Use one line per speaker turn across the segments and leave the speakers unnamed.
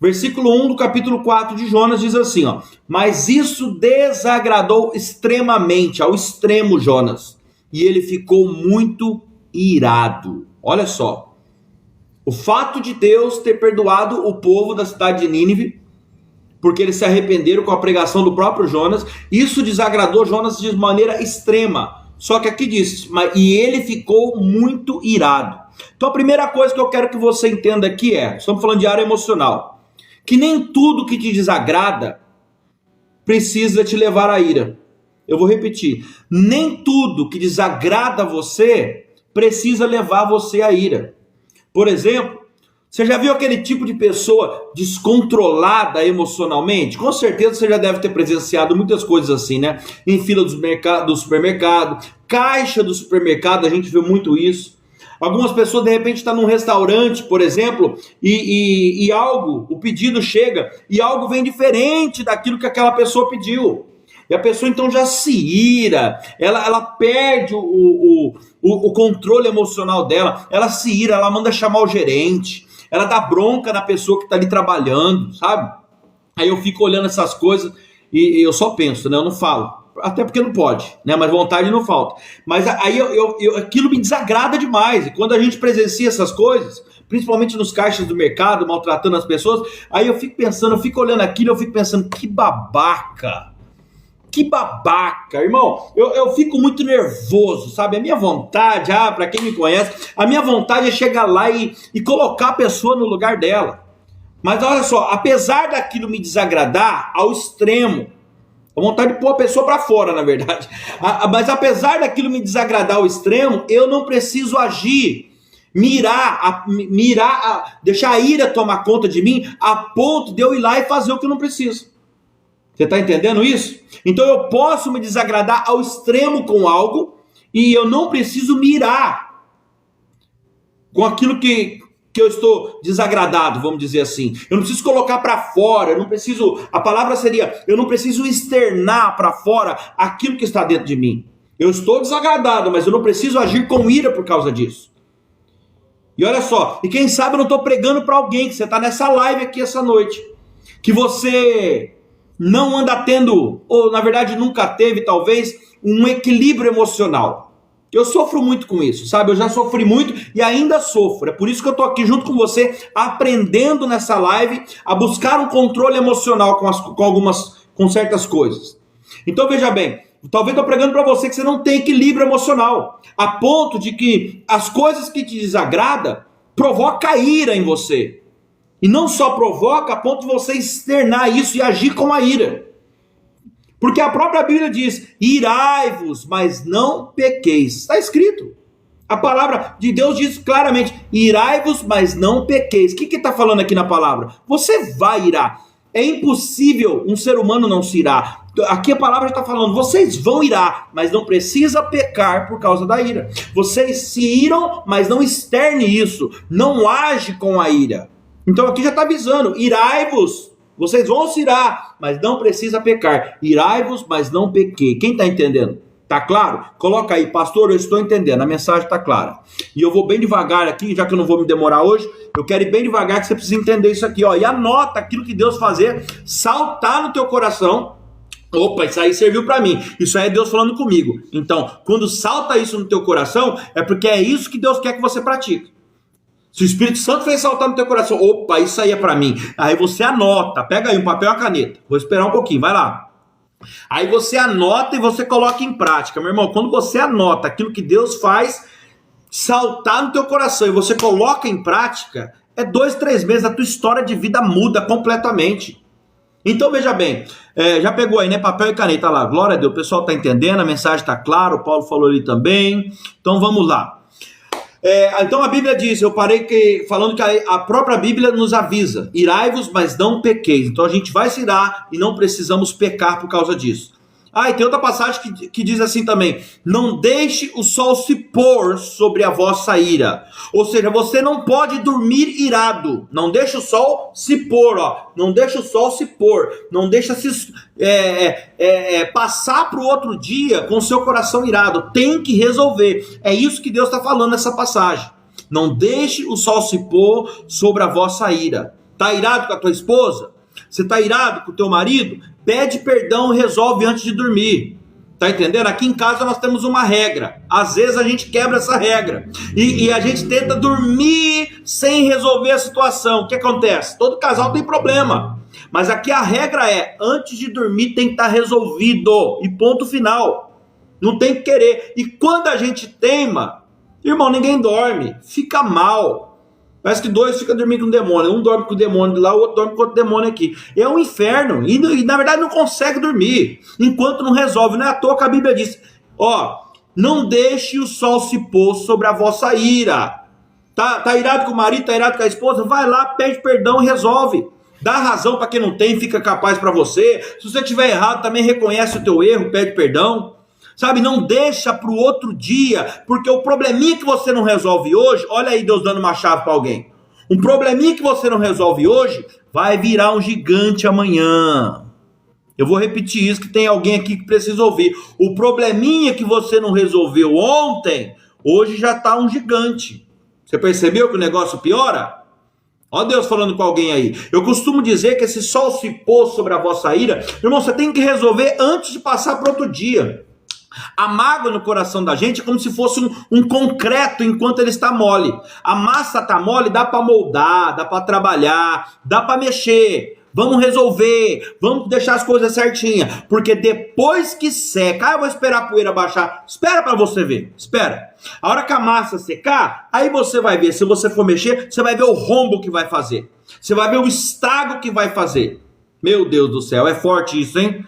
Versículo 1 do capítulo 4 de Jonas diz assim, ó: mas isso desagradou extremamente, ao extremo Jonas, e ele ficou muito irado. Olha só, o fato de Deus ter perdoado o povo da cidade de Nínive, porque eles se arrependeram com a pregação do próprio Jonas, isso desagradou Jonas de maneira extrema. Só que aqui diz, e ele ficou muito irado. Então a primeira coisa que eu quero que você entenda aqui estamos falando de área emocional, que nem tudo que te desagrada precisa te levar à ira. Eu vou repetir, nem tudo que desagrada você precisa levar você à ira. Por exemplo, você já viu aquele tipo de pessoa descontrolada emocionalmente? Com certeza você já deve ter presenciado muitas coisas assim, né? Em fila do supermercado, caixa do supermercado, a gente vê muito isso. Algumas pessoas de repente estão num restaurante, por exemplo, e algo, o pedido chega e algo vem diferente daquilo que aquela pessoa pediu. E a pessoa então já se ira, ela perde o controle emocional dela, ela se ira, ela manda chamar o gerente, ela dá bronca na pessoa que está ali trabalhando, sabe? Aí eu fico olhando essas coisas e eu só penso, né? Eu não falo. Até porque não pode, né? Mas vontade não falta. Mas aí aquilo me desagrada demais. E quando a gente presencia essas coisas, principalmente nos caixas do mercado, maltratando as pessoas, aí eu fico pensando, eu fico olhando aquilo, eu fico pensando, que babaca. Que babaca, irmão. Eu fico muito nervoso, sabe? A minha vontade, para quem me conhece, a minha vontade é chegar lá e colocar a pessoa no lugar dela. Mas olha só, apesar daquilo me desagradar ao extremo, a vontade de pôr a pessoa para fora, na verdade. Mas apesar daquilo me desagradar ao extremo, eu não preciso agir, deixar a ira tomar conta de mim, a ponto de eu ir lá e fazer o que eu não preciso. Você está entendendo isso? Então eu posso me desagradar ao extremo com algo, e eu não preciso me irar com aquilo que eu estou desagradado, vamos dizer assim. Eu não preciso colocar para fora, a palavra seria, eu não preciso externar para fora aquilo que está dentro de mim. Eu estou desagradado, mas eu não preciso agir com ira por causa disso. E olha só, e quem sabe eu não estou pregando para alguém, que você está nessa live aqui essa noite, que você não anda tendo, ou na verdade nunca teve talvez, um equilíbrio emocional. Eu sofro muito com isso, sabe? Eu já sofri muito e ainda sofro. É por isso que eu estou aqui junto com você, aprendendo nessa live a buscar um controle emocional com certas coisas. Então veja bem, talvez estou pregando para você que você não tem equilíbrio emocional, a ponto de que as coisas que te desagradam provocam ira em você. E não só provoca a ponto de você externar isso e agir com a ira. Porque a própria Bíblia diz, irai-vos, mas não pequeis. Está escrito. A palavra de Deus diz claramente, irai-vos, mas não pequeis. O que está falando aqui na palavra? Você vai irar. É impossível um ser humano não se irar. Aqui a palavra está falando, vocês vão irar, mas não precisa pecar por causa da ira. Vocês se iram, mas não externe isso. Não age com a ira. Então aqui já está avisando, irai-vos. Vocês vão se irar, mas não precisa pecar. Irai-vos, mas não pequei. Quem está entendendo? Tá claro? Coloca aí, pastor, eu estou entendendo. A mensagem está clara. E eu vou bem devagar aqui, já que eu não vou me demorar hoje. Eu quero ir bem devagar, que você precisa entender isso aqui. Ó. E anota aquilo que Deus fazer, saltar no teu coração. Opa, isso aí serviu para mim. Isso aí é Deus falando comigo. Então, quando salta isso no teu coração, é porque é isso que Deus quer que você pratique. Se o Espírito Santo fez saltar no teu coração, opa, isso aí é para mim. Aí você anota, pega aí um papel e uma caneta. Vou esperar um pouquinho, vai lá. Aí você anota e você coloca em prática. Meu irmão, quando você anota aquilo que Deus faz saltar no teu coração e você coloca em prática, 2, 3 meses, a tua história de vida muda completamente. Então veja bem, já pegou aí, né, papel e caneta lá, glória a Deus, o pessoal está entendendo, a mensagem está clara, o Paulo falou ali também. Então vamos lá. Então a Bíblia diz, eu parei falando que a própria Bíblia nos avisa, irai-vos, mas não pequeis. Então a gente vai se irar e não precisamos pecar por causa disso. E tem outra passagem que diz assim também, não deixe o sol se pôr sobre a vossa ira. Ou seja, você não pode dormir irado. Não deixe o sol se pôr, não deixe o sol se pôr. Não deixa se passar para o outro dia com o seu coração irado. Tem que resolver. É isso que Deus está falando nessa passagem. Não deixe o sol se pôr sobre a vossa ira. Tá irado com a tua esposa? Você tá irado com o teu marido? Pede perdão, resolve antes de dormir. Tá entendendo? Aqui em casa nós temos uma regra. Às vezes a gente quebra essa regra. E a gente tenta dormir sem resolver a situação. O que acontece? Todo casal tem problema. Mas aqui a regra é, antes de dormir tem que estar resolvido. E ponto final. Não tem que querer. E quando a gente teima, irmão, ninguém dorme. Fica mal. Parece que dois ficam dormindo com o demônio. Um dorme com o demônio de lá, o outro dorme com o outro demônio aqui. É um inferno. E na verdade não consegue dormir. Enquanto não resolve. Não é à toa que a Bíblia diz. Não deixe o sol se pôr sobre a vossa ira. Tá irado com o marido, tá irado com a esposa? Vai lá, pede perdão e resolve. Dá razão para quem não tem, fica capaz para você. Se você estiver errado, também reconhece o teu erro, pede perdão. Sabe, não deixa para o outro dia, porque o probleminha que você não resolve hoje, olha aí Deus dando uma chave para alguém. Um probleminha que você não resolve hoje, vai virar um gigante amanhã. Eu vou repetir isso, que tem alguém aqui que precisa ouvir. O probleminha que você não resolveu ontem, hoje já está um gigante. Você percebeu que o negócio piora? Ó Deus falando com alguém aí. Eu costumo dizer que esse sol se pôs sobre a vossa ira. Irmão, você tem que resolver antes de passar para outro dia. A mágoa no coração da gente é como se fosse um concreto enquanto ele está mole. A massa está mole, dá para moldar, dá para trabalhar, dá para mexer. Vamos resolver, vamos deixar as coisas certinhas. Porque depois que seca, eu vou esperar a poeira baixar. Espera para você ver, espera. A hora que a massa secar, aí você vai ver, se você for mexer, você vai ver o rombo que vai fazer. Você vai ver o estrago que vai fazer. Meu Deus do céu, é forte isso, hein?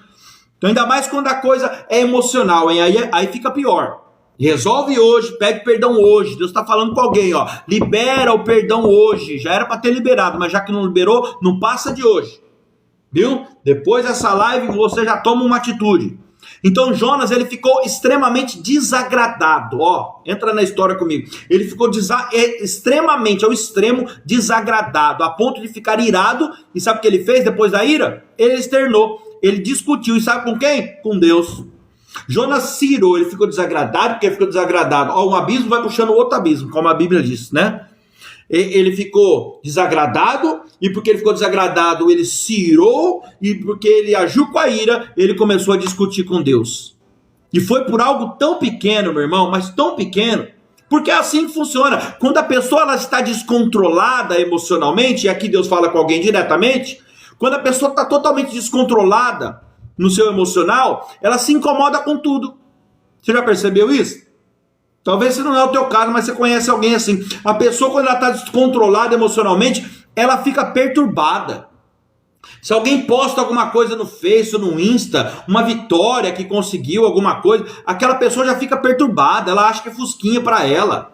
Então, ainda mais quando a coisa é emocional, hein? Aí fica pior. Resolve hoje, pede perdão hoje. Deus está falando com alguém, libera o perdão hoje. Já era para ter liberado, mas já que não liberou, não passa de hoje. Viu? Depois dessa live, você já toma uma atitude. Então, Jonas, ele ficou extremamente desagradado. Entra na história comigo. Ele ficou extremamente, ao extremo, desagradado, a ponto de ficar irado. E sabe o que ele fez depois da ira? Ele externou. Ele discutiu, e sabe com quem? Com Deus. Jonas se irou, ele ficou desagradado, porque ficou desagradado. Um abismo vai puxando outro abismo, como a Bíblia diz, né? Ele ficou desagradado, e porque ele ficou desagradado, ele se irou, e porque ele agiu com a ira, ele começou a discutir com Deus. E foi por algo tão pequeno, meu irmão, mas tão pequeno, porque é assim que funciona. Quando a pessoa ela está descontrolada emocionalmente, e aqui Deus fala com alguém diretamente, quando a pessoa está totalmente descontrolada no seu emocional, ela se incomoda com tudo. Você já percebeu isso? Talvez não é o teu caso, mas você conhece alguém assim. A pessoa, quando ela está descontrolada emocionalmente, ela fica perturbada. Se alguém posta alguma coisa no Face ou no Insta, uma vitória que conseguiu alguma coisa, aquela pessoa já fica perturbada, ela acha que é fusquinha para ela.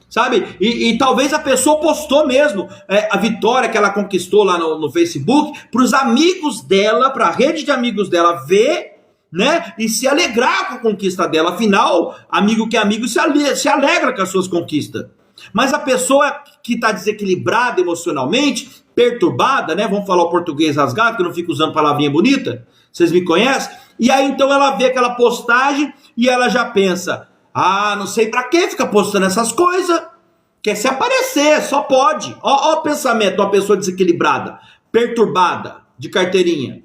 Sabe? E talvez a pessoa postou mesmo a vitória que ela conquistou lá no Facebook para os amigos dela, para a rede de amigos dela ver, né? E se alegrar com a conquista dela. Afinal, amigo que é amigo se alegra com as suas conquistas. Mas a pessoa que está desequilibrada emocionalmente, perturbada, né? Vamos falar o português rasgado, que eu não fico usando palavrinha bonita. Vocês me conhecem? E aí então ela vê aquela postagem e ela já pensa... não sei pra que fica postando essas coisas. Quer se aparecer, só pode. Ó o pensamento de uma pessoa desequilibrada, perturbada, de carteirinha.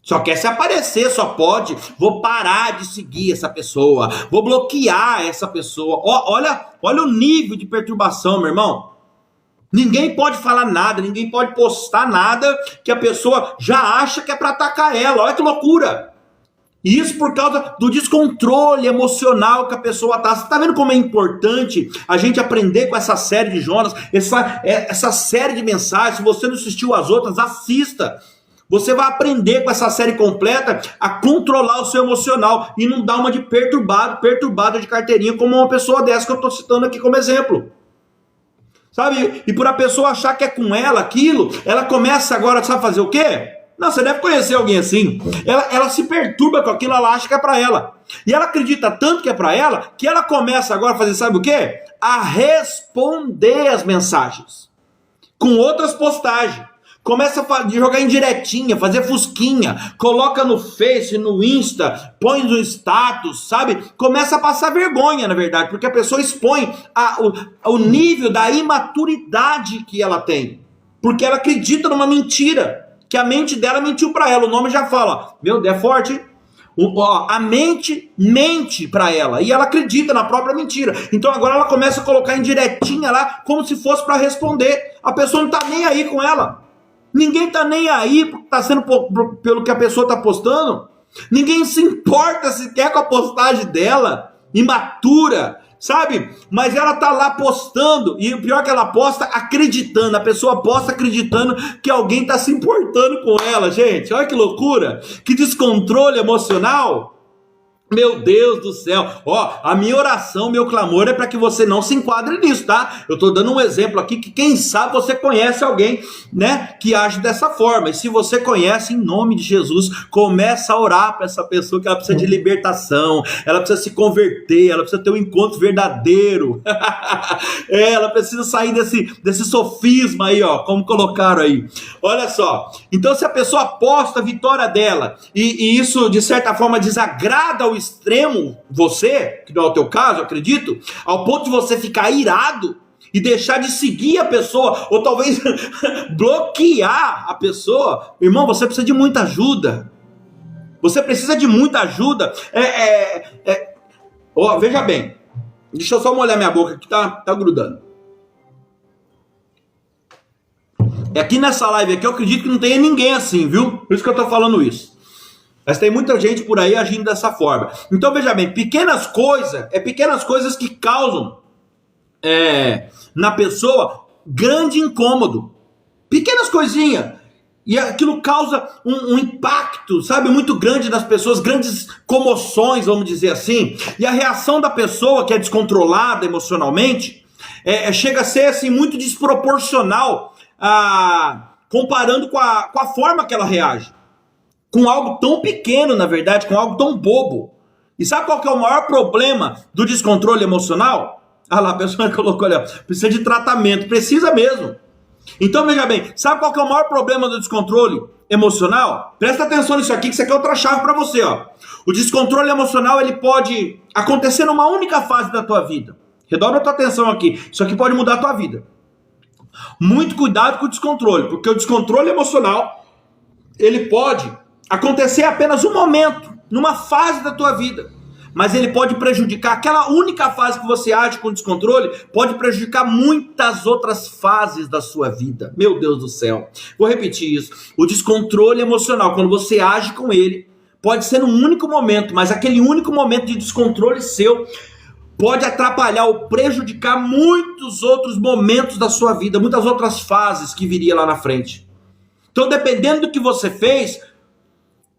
Só quer se aparecer, só pode. Vou parar de seguir essa pessoa. Vou bloquear essa pessoa. Olha o nível de perturbação, meu irmão. Ninguém pode falar nada, ninguém pode postar nada que a pessoa já acha que é pra atacar ela. Olha que loucura. E isso por causa do descontrole emocional que a pessoa está. Você está vendo como é importante a gente aprender com essa série de Jonas, essa série de mensagens? Se você não assistiu as outras, assista. Você vai aprender com essa série completa a controlar o seu emocional e não dar uma de perturbada de carteirinha, como uma pessoa dessa que eu estou citando aqui como exemplo. Sabe? E por a pessoa achar que é com ela aquilo, ela começa agora, sabe fazer o quê? Não, você deve conhecer alguém assim. Ela se perturba com aquilo, ela acha que é para ela. E ela acredita tanto que é para ela, que ela começa agora a fazer, sabe o quê? A responder as mensagens. Com outras postagens. Começa a jogar indiretinha, fazer fusquinha. Coloca no Face, no Insta, põe no status, sabe? Começa a passar vergonha, na verdade. Porque a pessoa expõe o nível da imaturidade que ela tem. porque ela acredita numa mentira, que a mente dela mentiu para ela. O nome já fala, meu Deus, é forte, hein? A mente mente para ela e ela acredita na própria mentira. Então agora ela começa a colocar indiretinha lá, como se fosse para responder. A pessoa não tá nem aí com ela. Ninguém tá nem aí tá sendo pelo que a pessoa tá postando. Ninguém se importa sequer com a postagem dela, imatura, sabe? Mas ela tá lá postando, e o pior é que ela posta acreditando, a pessoa posta acreditando que alguém tá se importando com ela, gente. Olha que loucura, que descontrole emocional. Meu Deus do céu, a minha oração, meu clamor é para que você não se enquadre nisso, tá? Eu tô dando um exemplo aqui que quem sabe você conhece alguém, né, que age dessa forma. E se você conhece, em nome de Jesus, começa a orar para essa pessoa que ela precisa de libertação, ela precisa se converter, ela precisa ter um encontro verdadeiro. Ela precisa sair desse sofisma aí, como colocaram aí. Olha só, então se a pessoa aposta a vitória dela, e isso de certa forma desagrada ao extremo você, que não é o teu caso, eu acredito, ao ponto de você ficar irado e deixar de seguir a pessoa, ou talvez bloquear a pessoa, irmão, você precisa de muita ajuda. Você precisa de muita ajuda. Veja bem, deixa eu só molhar minha boca que tá grudando. Aqui nessa live aqui eu acredito que não tenha ninguém assim, viu? Por isso que eu tô falando isso. Mas tem muita gente por aí agindo dessa forma. Então veja bem, pequenas coisas que causam na pessoa grande incômodo. Pequenas coisinhas. E aquilo causa um impacto, sabe, muito grande nas pessoas, grandes comoções, vamos dizer assim. E a reação da pessoa que é descontrolada emocionalmente chega a ser assim, muito desproporcional comparando com a forma que ela reage. Com algo tão pequeno, na verdade, com algo tão bobo. E sabe qual que é o maior problema do descontrole emocional? Ah lá, a pessoa colocou ali, precisa de tratamento, precisa mesmo. Então veja bem, sabe qual que é o maior problema do descontrole emocional? Presta atenção nisso aqui, que isso aqui é outra chave para você, O descontrole emocional, ele pode acontecer numa única fase da tua vida. Redobra a tua atenção aqui, isso aqui pode mudar a tua vida. Muito cuidado com o descontrole, porque o descontrole emocional, ele pode acontecer apenas um momento, numa fase da tua vida, mas ele pode prejudicar aquela única fase que você age com descontrole, pode prejudicar muitas outras fases da sua vida. Meu Deus do céu, vou repetir isso. O descontrole emocional, quando você age com ele, pode ser num único momento, mas aquele único momento de descontrole seu pode atrapalhar ou prejudicar muitos outros momentos da sua vida, muitas outras fases que viria lá na frente. Então, dependendo do que você fez,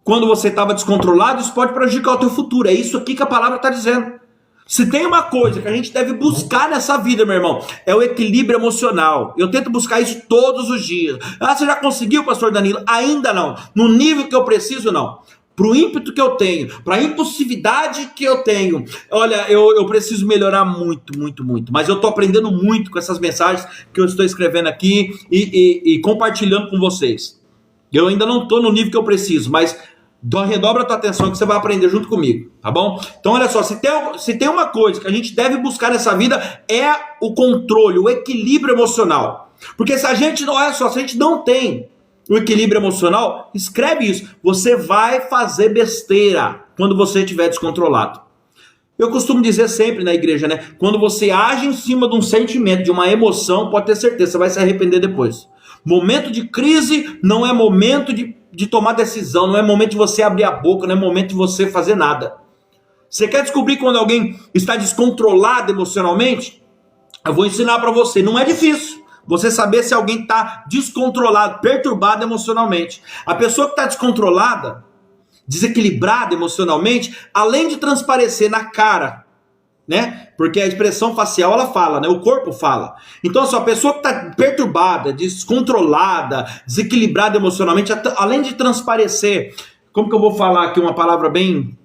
quando você estava descontrolado, isso pode prejudicar o teu futuro. É isso aqui que a palavra está dizendo. Se tem uma coisa que a gente deve buscar nessa vida, meu irmão, é o equilíbrio emocional. Eu tento buscar isso todos os dias. Você já conseguiu, pastor Danilo? Ainda não. No nível que eu preciso, não. Para o ímpeto que eu tenho, para a impulsividade que eu tenho. Olha, eu preciso melhorar muito, muito, muito. Mas eu estou aprendendo muito com essas mensagens que eu estou escrevendo aqui e compartilhando com vocês. Eu ainda não estou no nível que eu preciso, mas redobra a tua atenção que você vai aprender junto comigo, tá bom? Então olha só, se tem uma coisa que a gente deve buscar nessa vida é o controle, o equilíbrio emocional. Porque se a gente não tem o equilíbrio emocional, escreve isso, você vai fazer besteira quando você estiver descontrolado. Eu costumo dizer sempre na igreja, né? Quando você age em cima de um sentimento, de uma emoção, pode ter certeza, você vai se arrepender depois. Momento de crise não é momento de tomar decisão, não é momento de você abrir a boca, não é momento de você fazer nada. Você quer descobrir quando alguém está descontrolado emocionalmente? Eu vou ensinar para você, não é difícil você saber se alguém está descontrolado, perturbado emocionalmente. A pessoa que está descontrolada, desequilibrada emocionalmente, além de transparecer na cara, né? Porque a expressão facial ela fala, né? O corpo fala. Então, se a pessoa que está perturbada, descontrolada, desequilibrada emocionalmente, além de transparecer, como que eu vou falar aqui uma palavra bem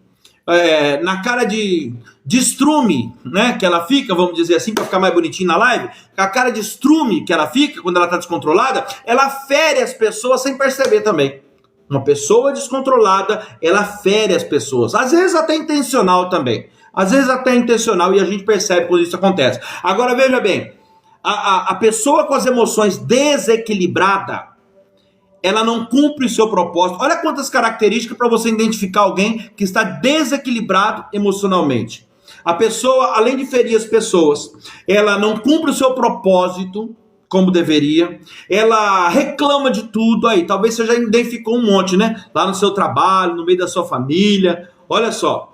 na cara de estrume, né? Que ela fica, vamos dizer assim, para ficar mais bonitinho na live, a cara de estrume que ela fica quando ela está descontrolada, ela fere as pessoas sem perceber também. Uma pessoa descontrolada, ela fere as pessoas, às vezes até intencional também. Às vezes até intencional e a gente percebe quando isso acontece. Agora veja bem, A pessoa com as emoções desequilibrada, ela não cumpre o seu propósito. Olha quantas características para você identificar alguém que está desequilibrado emocionalmente. A pessoa, além de ferir as pessoas, ela não cumpre o seu propósito como deveria, ela reclama de tudo aí, talvez você já identificou um monte, né? Lá no seu trabalho, no meio da sua família, olha só.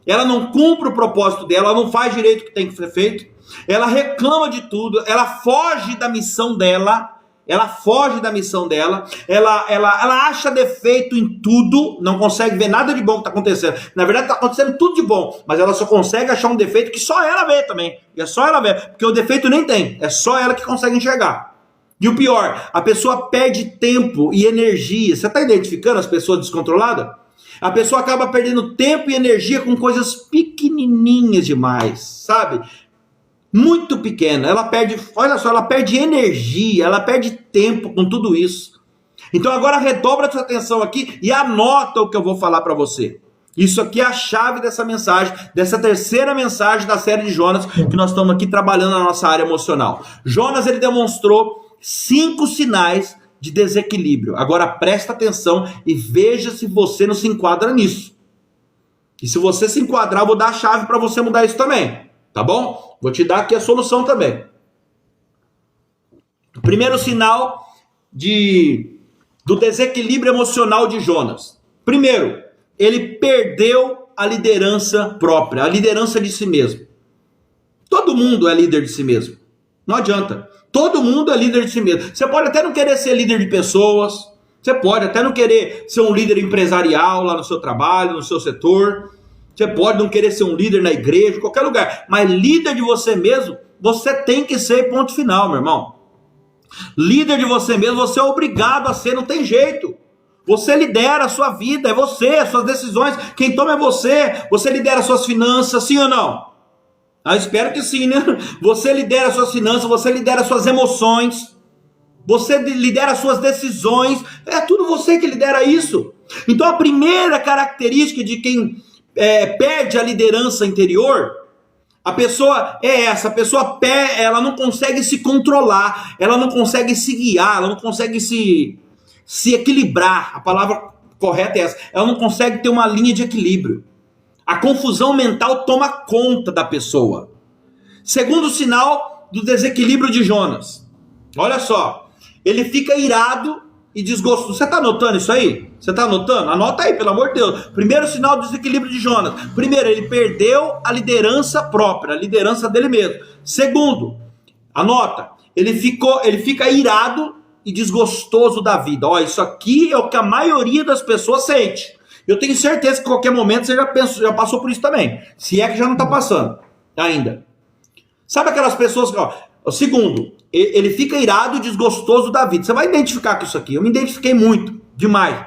Ela não cumpre o propósito dela, ela não faz direito o que tem que ser feito, ela reclama de tudo, ela foge da missão dela, ela acha defeito em tudo, não consegue ver nada de bom que está acontecendo. Na verdade, está acontecendo tudo de bom, mas ela só consegue achar um defeito que só ela vê também. E é só ela ver, porque o defeito nem tem, é só ela que consegue enxergar. E o pior, a pessoa perde tempo e energia. Você está identificando as pessoas descontroladas? A pessoa acaba perdendo tempo e energia com coisas pequenininhas demais, sabe? Muito pequena, ela perde, olha só, ela perde energia, ela perde tempo com tudo isso. Então agora redobra a sua atenção aqui e anota o que eu vou falar para você. Isso aqui é a chave dessa mensagem, dessa terceira mensagem da série de Jonas, que nós estamos aqui trabalhando na nossa área emocional. Jonas, ele demonstrou 5 sinais de desequilíbrio. Agora presta atenção e veja se você não se enquadra nisso. E se você se enquadrar, eu vou dar a chave para você mudar isso também. Tá bom? Vou te dar aqui a solução também. O primeiro sinal do desequilíbrio emocional de Jonas. Primeiro, ele perdeu a liderança própria, a liderança de si mesmo. Todo mundo é líder de si mesmo. Não adianta. Todo mundo é líder de si mesmo. Você pode até não querer ser líder de pessoas, você pode até não querer ser um líder empresarial lá no seu trabalho, no seu setor. Você pode não querer ser um líder na igreja, em qualquer lugar, mas líder de você mesmo, você tem que ser, ponto final, meu irmão. Líder de você mesmo, você é obrigado a ser, não tem jeito. Você lidera a sua vida, é você, as suas decisões, quem toma é você lidera as suas finanças, sim ou não? Ah, espero que sim, né? Você lidera as suas finanças, você lidera as suas emoções, você lidera as suas decisões, é tudo você que lidera isso. Então a primeira característica de quem perde a liderança interior, a pessoa é essa, ela não consegue se controlar, ela não consegue se guiar, ela não consegue se equilibrar, a palavra correta é essa, ela não consegue ter uma linha de equilíbrio, a confusão mental toma conta da pessoa. Segundo sinal do desequilíbrio de Jonas, olha só, ele fica irado e desgosto. Você está anotando isso aí? Você está anotando? Anota aí, pelo amor de Deus. Primeiro sinal do desequilíbrio de Jonas. Primeiro, ele perdeu a liderança própria, a liderança dele mesmo. Segundo, anota, ele fica irado e desgostoso da vida. Ó, isso aqui é o que a maioria das pessoas sente. Eu tenho certeza que em qualquer momento você já passou por isso também. Se é que já não está passando ainda. Sabe aquelas pessoas que... O segundo, ele fica irado e desgostoso da vida. Você vai identificar com isso aqui. Eu me identifiquei muito, demais.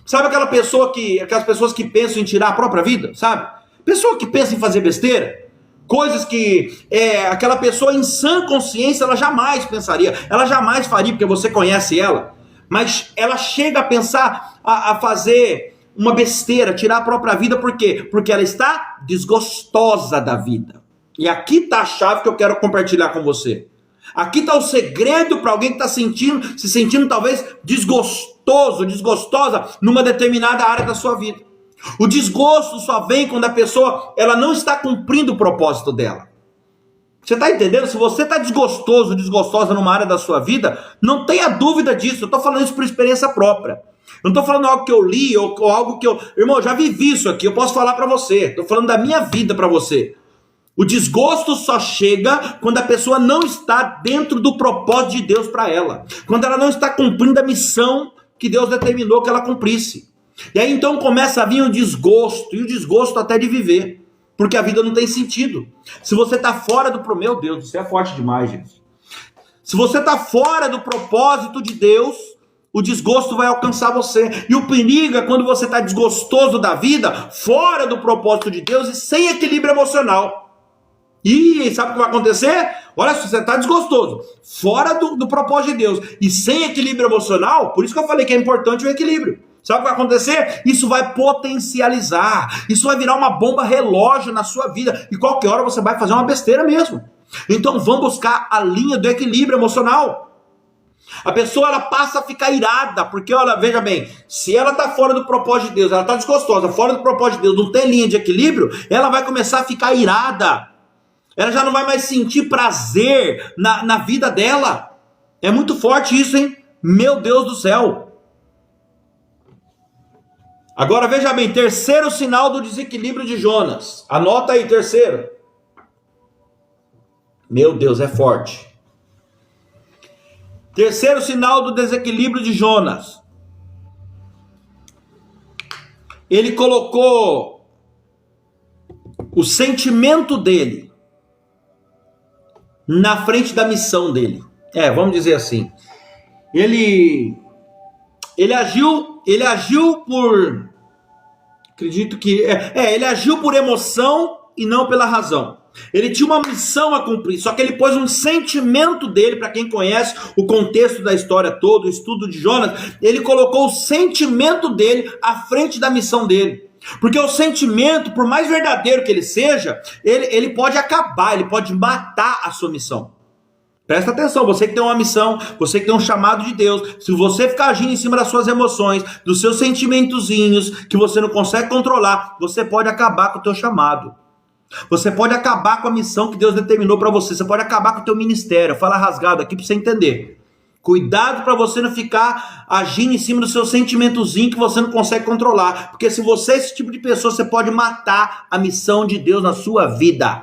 Sabe aquelas pessoas que pensam em tirar a própria vida, sabe? Pessoa que pensa em fazer besteira. Coisas que aquela pessoa em sã consciência, ela jamais pensaria. Ela jamais faria, porque você conhece ela. Mas ela chega a pensar, a fazer uma besteira, tirar a própria vida. Por quê? Porque ela está desgostosa da vida. E aqui está a chave que eu quero compartilhar com você. Aqui está o segredo para alguém que está se sentindo talvez desgostosa numa determinada área da sua vida. O desgosto só vem quando a pessoa ela não está cumprindo o propósito dela. Você está entendendo? Se você está desgostosa numa área da sua vida, não tenha dúvida disso. Eu estou falando isso por experiência própria. Eu não estou falando algo que eu li ou algo que eu... Irmão, eu já vivi isso aqui, eu posso falar para você. Estou falando da minha vida para você. O desgosto só chega quando a pessoa não está dentro do propósito de Deus para ela. Quando ela não está cumprindo a missão que Deus determinou que ela cumprisse. E aí então começa a vir o desgosto, e o desgosto até de viver. Porque a vida não tem sentido. Se você está fora do... Meu Deus, isso é forte demais, gente. Se você está fora do propósito de Deus, o desgosto vai alcançar você. E o perigo é quando você está desgostoso da vida, fora do propósito de Deus e sem equilíbrio emocional. E sabe o que vai acontecer? Olha, se você está desgostoso, fora do propósito de Deus e sem equilíbrio emocional, por isso que eu falei que é importante o equilíbrio. Sabe o que vai acontecer? Isso vai potencializar, isso vai virar uma bomba relógio na sua vida, e qualquer hora você vai fazer uma besteira mesmo. Então vamos buscar a linha do equilíbrio emocional. A pessoa, ela passa a ficar irada, porque, olha, veja bem, se ela está fora do propósito de Deus, ela está desgostosa, fora do propósito de Deus, não tem linha de equilíbrio, ela vai começar a ficar irada. Ela já não vai mais sentir prazer na vida dela. É muito forte isso, hein? Meu Deus do céu. Agora veja bem, terceiro sinal do desequilíbrio de Jonas. Anota aí, terceiro. Meu Deus, é forte. Terceiro sinal do desequilíbrio de Jonas. Ele colocou o sentimento dele na frente da missão dele. Vamos dizer assim. Ele agiu por... Acredito que... ele agiu por emoção e não pela razão. Ele tinha uma missão a cumprir, só que ele pôs um sentimento dele. Para quem conhece o contexto da história toda, o estudo de Jonas, ele colocou o sentimento dele à frente da missão dele. Porque o sentimento, por mais verdadeiro que ele seja, ele pode acabar, ele pode matar a sua missão. Presta atenção, você que tem uma missão, você que tem um chamado de Deus, se você ficar agindo em cima das suas emoções, dos seus sentimentozinhos, que você não consegue controlar, você pode acabar com o teu chamado. Você pode acabar com a missão que Deus determinou para você. Você pode acabar com o teu ministério. Fala rasgado aqui para você entender. Cuidado para você não ficar agindo em cima do seu sentimentozinho que você não consegue controlar. Porque se você é esse tipo de pessoa, você pode matar a missão de Deus na sua vida.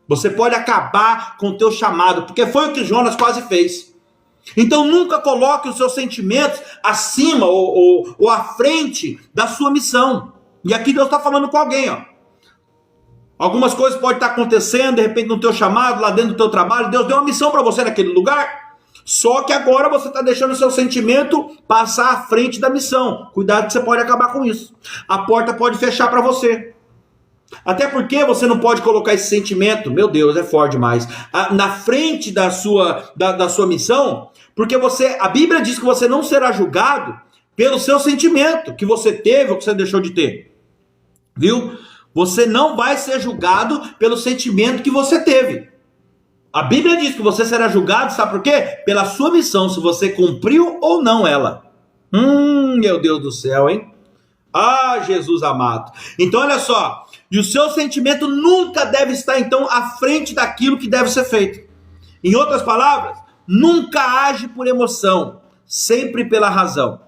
Você pode acabar com o teu chamado. Porque foi o que Jonas quase fez. Então nunca coloque os seus sentimentos acima ou à frente da sua missão. E aqui Deus está falando com alguém, ó. Algumas coisas podem estar acontecendo, de repente, no teu chamado, lá dentro do teu trabalho. Deus deu uma missão para você naquele lugar. Só que agora você está deixando o seu sentimento passar à frente da missão. Cuidado que você pode acabar com isso. A porta pode fechar para você. Até porque você não pode colocar esse sentimento, meu Deus, é forte demais, na frente da sua missão. Porque a Bíblia diz que você não será julgado pelo seu sentimento que você teve ou que você deixou de ter. Viu? Você não vai ser julgado pelo sentimento que você teve. A Bíblia diz que você será julgado, sabe por quê? Pela sua missão, se você cumpriu ou não ela. Meu Deus do céu, hein? Ah, Jesus amado. Então olha só, e o seu sentimento nunca deve estar então à frente daquilo que deve ser feito. Em outras palavras, nunca age por emoção, sempre pela razão.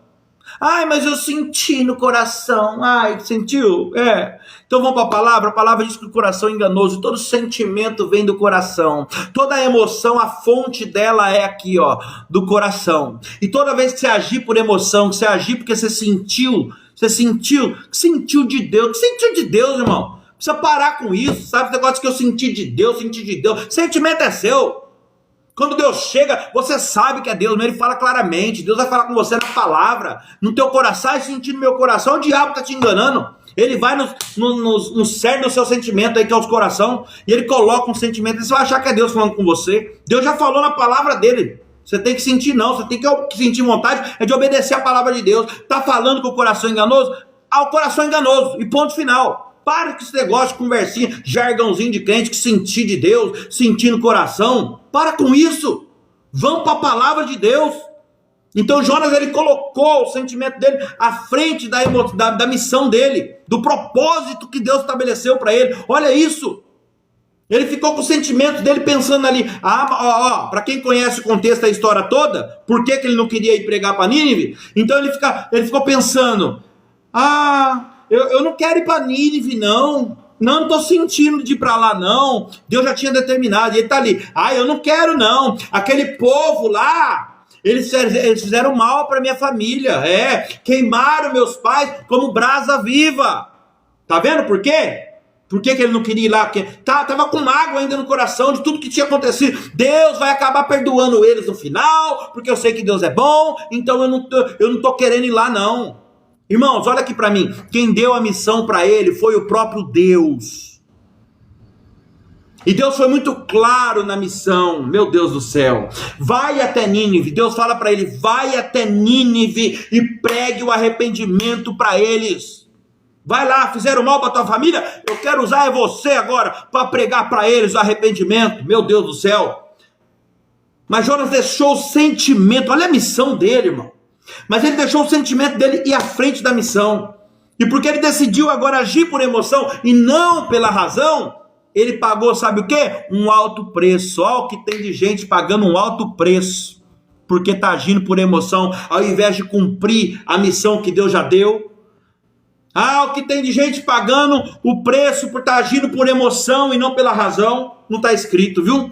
Ai, mas eu senti no coração. Ai, sentiu? Então vamos para a palavra diz que o coração é enganoso, todo sentimento vem do coração, toda emoção, a fonte dela é aqui, ó, do coração. E toda vez que você agir por emoção, que você agir porque você sentiu de Deus, que sentiu de Deus, irmão, precisa parar com isso, sabe, esse negócio que eu senti de Deus, sentimento é seu. Quando Deus chega, você sabe que é Deus, mas Ele fala claramente. Deus vai falar com você na palavra, no teu coração. Ai, sentindo no meu coração, o diabo está te enganando. Ele vai no cerne do seu sentimento aí, que é o coração, e ele coloca um sentimento, e você vai achar que é Deus falando com você. Deus já falou na palavra dele. Você tem que sentir não, você tem que sentir vontade é de obedecer a palavra de Deus. Está falando que o coração é enganoso? O coração é enganoso, e ponto final. Para com esse negócio de conversinha, jargãozinho de crente que sentir de Deus, sentir no coração. Para com isso. Vamos para a palavra de Deus. Então Jonas, ele colocou o sentimento dele à frente da missão dele, do propósito que Deus estabeleceu para ele. Olha isso. Ele ficou com o sentimento dele pensando ali. Para quem conhece o contexto da história toda, por que ele não queria ir pregar para Nínive? Então ele ficou pensando, eu não quero ir para Nínive, não estou sentindo de ir para lá, não. Deus já tinha determinado, e ele está ali. Eu não quero, não. Aquele povo lá, eles fizeram mal para minha família. Queimaram meus pais como brasa viva. Tá vendo por quê? Por que ele não queria ir lá? Porque estava com mágoa ainda no coração de tudo que tinha acontecido. Deus vai acabar perdoando eles no final, porque eu sei que Deus é bom, então eu não estou querendo ir lá, não. Irmãos, olha aqui para mim. Quem deu a missão para ele foi o próprio Deus. E Deus foi muito claro na missão. Meu Deus do céu. Vai até Nínive. Deus fala para ele, vai até Nínive e pregue o arrependimento para eles. Vai lá, fizeram mal para tua família, eu quero usar você agora para pregar para eles o arrependimento. Meu Deus do céu. Mas Jonas deixou o sentimento, olha a missão dele, irmão. Mas ele deixou o sentimento dele ir à frente da missão. E porque ele decidiu agora agir por emoção e não pela razão, ele pagou, sabe o quê? Um alto preço. Olha o que tem de gente pagando um alto preço, porque está agindo por emoção, ao invés de cumprir a missão que Deus já deu. Ah, o que tem de gente pagando o preço por estar agindo por emoção e não pela razão. Não está escrito, viu?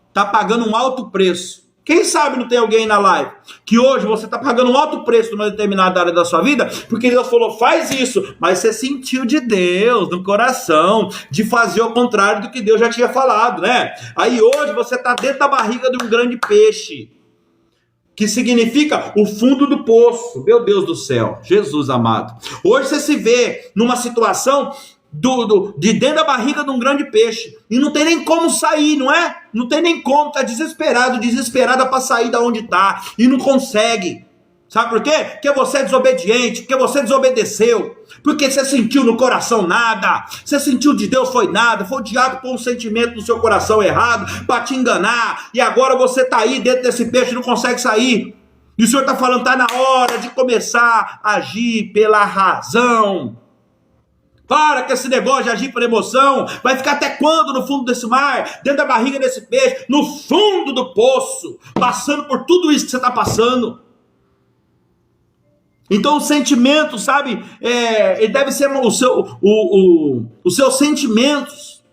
Está pagando um alto preço. Quem sabe não tem alguém na live que hoje você está pagando um alto preço numa determinada área da sua vida, porque Deus falou, faz isso, mas você sentiu de Deus no coração, de fazer o contrário do que Deus já tinha falado, né? Aí hoje você está dentro da barriga de um grande peixe, que significa o fundo do poço. Meu Deus do céu, Jesus amado. Hoje você se vê numa situação de dentro da barriga de um grande peixe, e não tem nem como sair, não é? Não tem nem como, tá desesperada para sair da onde tá, e não consegue. Sabe por quê? Porque você é desobediente, porque você desobedeceu, porque você sentiu no coração nada, você sentiu de Deus foi nada, foi o diabo com um sentimento no seu coração errado, para te enganar, e agora você tá aí dentro desse peixe e não consegue sair, e o Senhor tá falando, tá na hora de começar a agir pela razão. Para com esse negócio de agir por emoção. Vai ficar até quando no fundo desse mar? Dentro da barriga desse peixe? No fundo do poço? Passando por tudo isso que você está passando? Então o sentimento, sabe? Ele deve ser os seus sentimentos.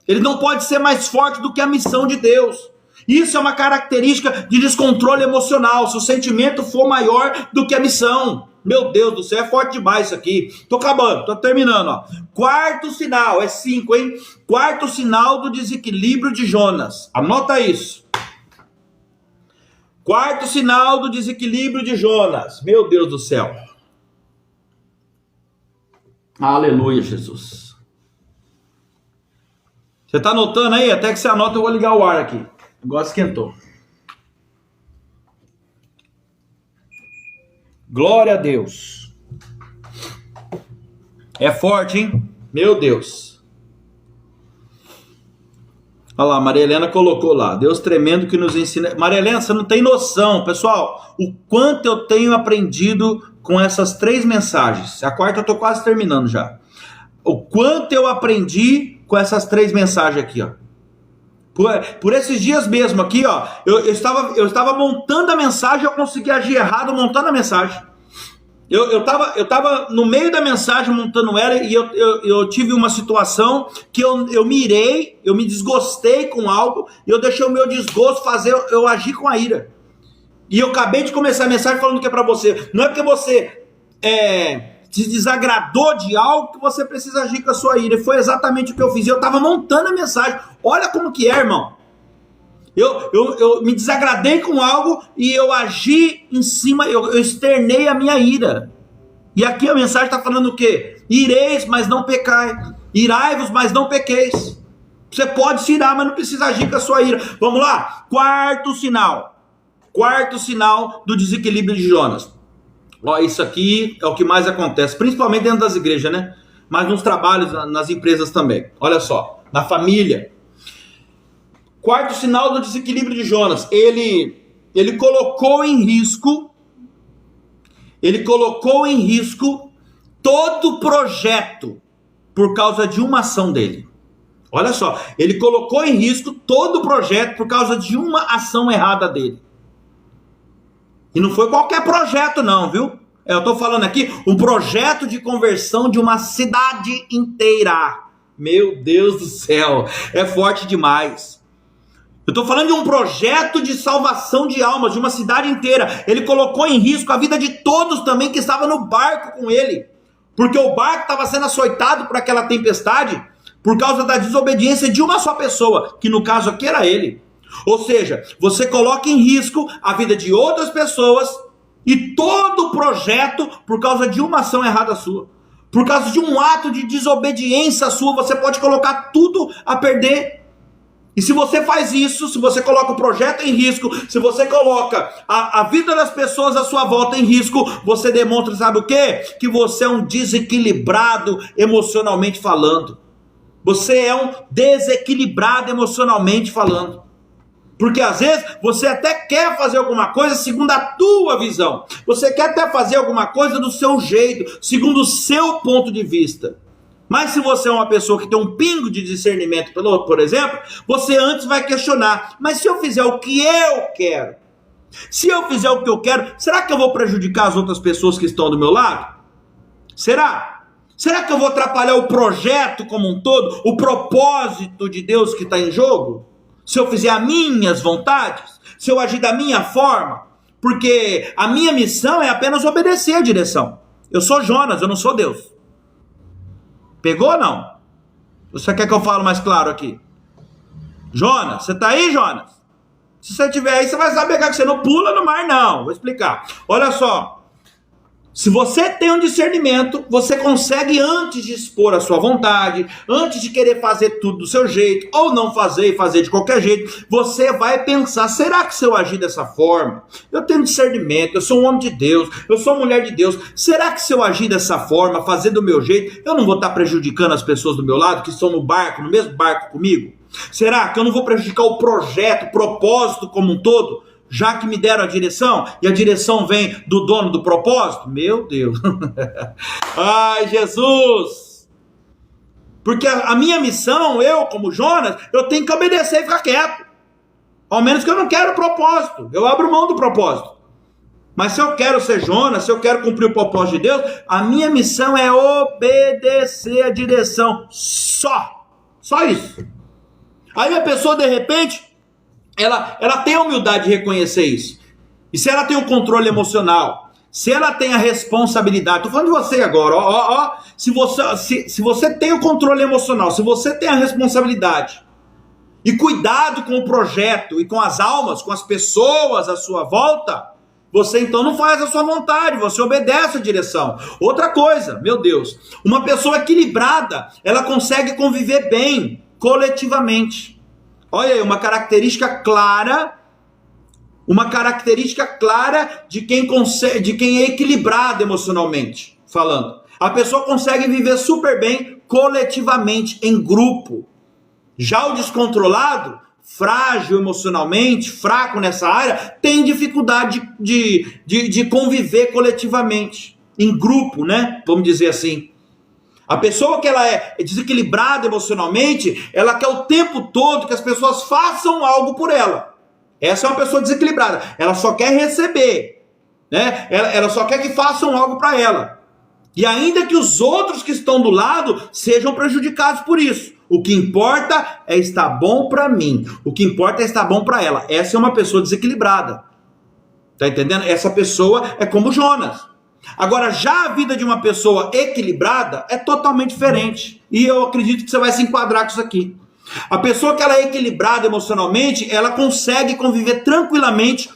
Ele não pode ser mais forte do que a missão de Deus. Isso é uma característica de descontrole emocional. Se o sentimento for maior do que a missão. Meu Deus do céu, é forte demais isso aqui. Tô acabando, tô terminando, ó. Quarto sinal, é 5, hein? Quarto sinal do desequilíbrio de Jonas. Anota isso. Quarto sinal do desequilíbrio de Jonas. Meu Deus do céu. Aleluia, Jesus. Você tá anotando aí? Até que você anota, eu vou ligar o ar aqui. O negócio esquentou. Glória a Deus. É forte, hein? Meu Deus. Olha lá, Maria Helena colocou lá. Deus tremendo que nos ensina. Maria Helena, você não tem noção, pessoal, o quanto eu tenho aprendido com essas 3 mensagens. A quarta eu tô quase terminando já. O quanto eu aprendi com essas 3 mensagens aqui, ó. Por esses dias mesmo aqui, ó, eu estava montando a mensagem, eu consegui agir errado montando a mensagem. Eu tava no meio da mensagem montando ela, e eu tive uma situação que eu me irei, eu me desgostei com algo, e eu deixei o meu desgosto fazer eu agir com a ira. E eu acabei de começar a mensagem falando que é para você. Não é porque você se desagradou de algo que você precisa agir com a sua ira. E foi exatamente o que eu fiz. Eu estava montando a mensagem. Olha como que é, irmão. Eu me desagradei com algo e eu agi em cima, eu externei a minha ira. E aqui a mensagem está falando o quê? Ireis, mas não pecai. Irai-vos, mas não pequeis. Você pode se irar, mas não precisa agir com a sua ira. Vamos lá? Quarto sinal. Quarto sinal do desequilíbrio de Jonas. Ó, isso aqui é o que mais acontece, principalmente dentro das igrejas, né? Mas nos trabalhos, nas empresas também. Olha só, na família. Quarto sinal do desequilíbrio de Jonas. Ele colocou em risco todo o projeto por causa de uma ação dele. Olha só, ele colocou em risco todo o projeto por causa de uma ação errada dele. E não foi qualquer projeto não, viu? Eu estou falando aqui um projeto de conversão de uma cidade inteira. Meu Deus do céu, é forte demais. Eu estou falando de um projeto de salvação de almas, de uma cidade inteira. Ele colocou em risco a vida de todos também que estavam no barco com ele. Porque o barco estava sendo açoitado por aquela tempestade por causa da desobediência de uma só pessoa, que no caso aqui era ele. Ou seja, você coloca em risco a vida de outras pessoas e todo o projeto por causa de uma ação errada sua. Por causa de um ato de desobediência sua, você pode colocar tudo a perder. E se você faz isso, se você coloca o projeto em risco, se você coloca a vida das pessoas à sua volta em risco, você demonstra, sabe o quê? Que você é um desequilibrado emocionalmente falando. Você é um desequilibrado emocionalmente falando. Porque às vezes você até quer fazer alguma coisa segundo a tua visão. Você quer até fazer alguma coisa do seu jeito, segundo o seu ponto de vista. Mas se você é uma pessoa que tem um pingo de discernimento, por exemplo, você antes vai questionar: mas se eu fizer o que eu quero, se eu fizer o que eu quero, será que eu vou prejudicar as outras pessoas que estão do meu lado? Será? Será que eu vou atrapalhar o projeto como um todo, o propósito de Deus que está em jogo? Se eu fizer as minhas vontades, se eu agir da minha forma, porque a minha missão é apenas obedecer a direção. Eu sou Jonas, eu não sou Deus. Pegou ou não? Você quer que eu fale mais claro aqui? Jonas, você tá aí, Jonas? Se você estiver aí, você vai saber que você não pula no mar, não. Vou explicar. Olha só. Se você tem um discernimento, você consegue, antes de expor a sua vontade, antes de querer fazer tudo do seu jeito, ou não fazer e fazer de qualquer jeito, você vai pensar: será que se eu agir dessa forma, eu tenho discernimento, eu sou um homem de Deus, eu sou uma mulher de Deus, será que se eu agir dessa forma, fazer do meu jeito, eu não vou estar prejudicando as pessoas do meu lado, que estão no barco, no mesmo barco comigo? Será que eu não vou prejudicar o projeto, o propósito como um todo? Já que me deram a direção, e a direção vem do dono do propósito? Meu Deus. Ai, Jesus. Porque a minha missão, eu como Jonas, eu tenho que obedecer e ficar quieto. Ao menos que eu não quero o propósito. Eu abro mão do propósito. Mas se eu quero ser Jonas, se eu quero cumprir o propósito de Deus, a minha missão é obedecer a direção. Só isso. Aí a pessoa, de repente, ela tem a humildade de reconhecer isso. E se ela tem o controle emocional, se ela tem a responsabilidade, estou falando de você agora, se você tem o controle emocional, se você tem a responsabilidade e cuidado com o projeto e com as almas, com as pessoas à sua volta, você então não faz a sua vontade, você obedece a direção. Outra coisa, meu Deus, uma pessoa equilibrada, ela consegue conviver bem coletivamente. Olha aí, uma característica clara de quem é equilibrado emocionalmente falando. A pessoa consegue viver super bem coletivamente, em grupo. Já o descontrolado, frágil emocionalmente, fraco nessa área, tem dificuldade de conviver coletivamente, em grupo, né? Vamos dizer assim. A pessoa que ela é desequilibrada emocionalmente, ela quer o tempo todo que as pessoas façam algo por ela. Essa é uma pessoa desequilibrada. Ela só quer receber, né? Ela só quer que façam algo para ela. E ainda que os outros que estão do lado sejam prejudicados por isso. O que importa é estar bom para mim. O que importa é estar bom para ela. Essa é uma pessoa desequilibrada. Tá entendendo? Essa pessoa é como Jonas. Agora, já a vida de uma pessoa equilibrada é totalmente diferente. E eu acredito que você vai se enquadrar com isso aqui. A pessoa que ela é equilibrada emocionalmente, ela consegue conviver tranquilamente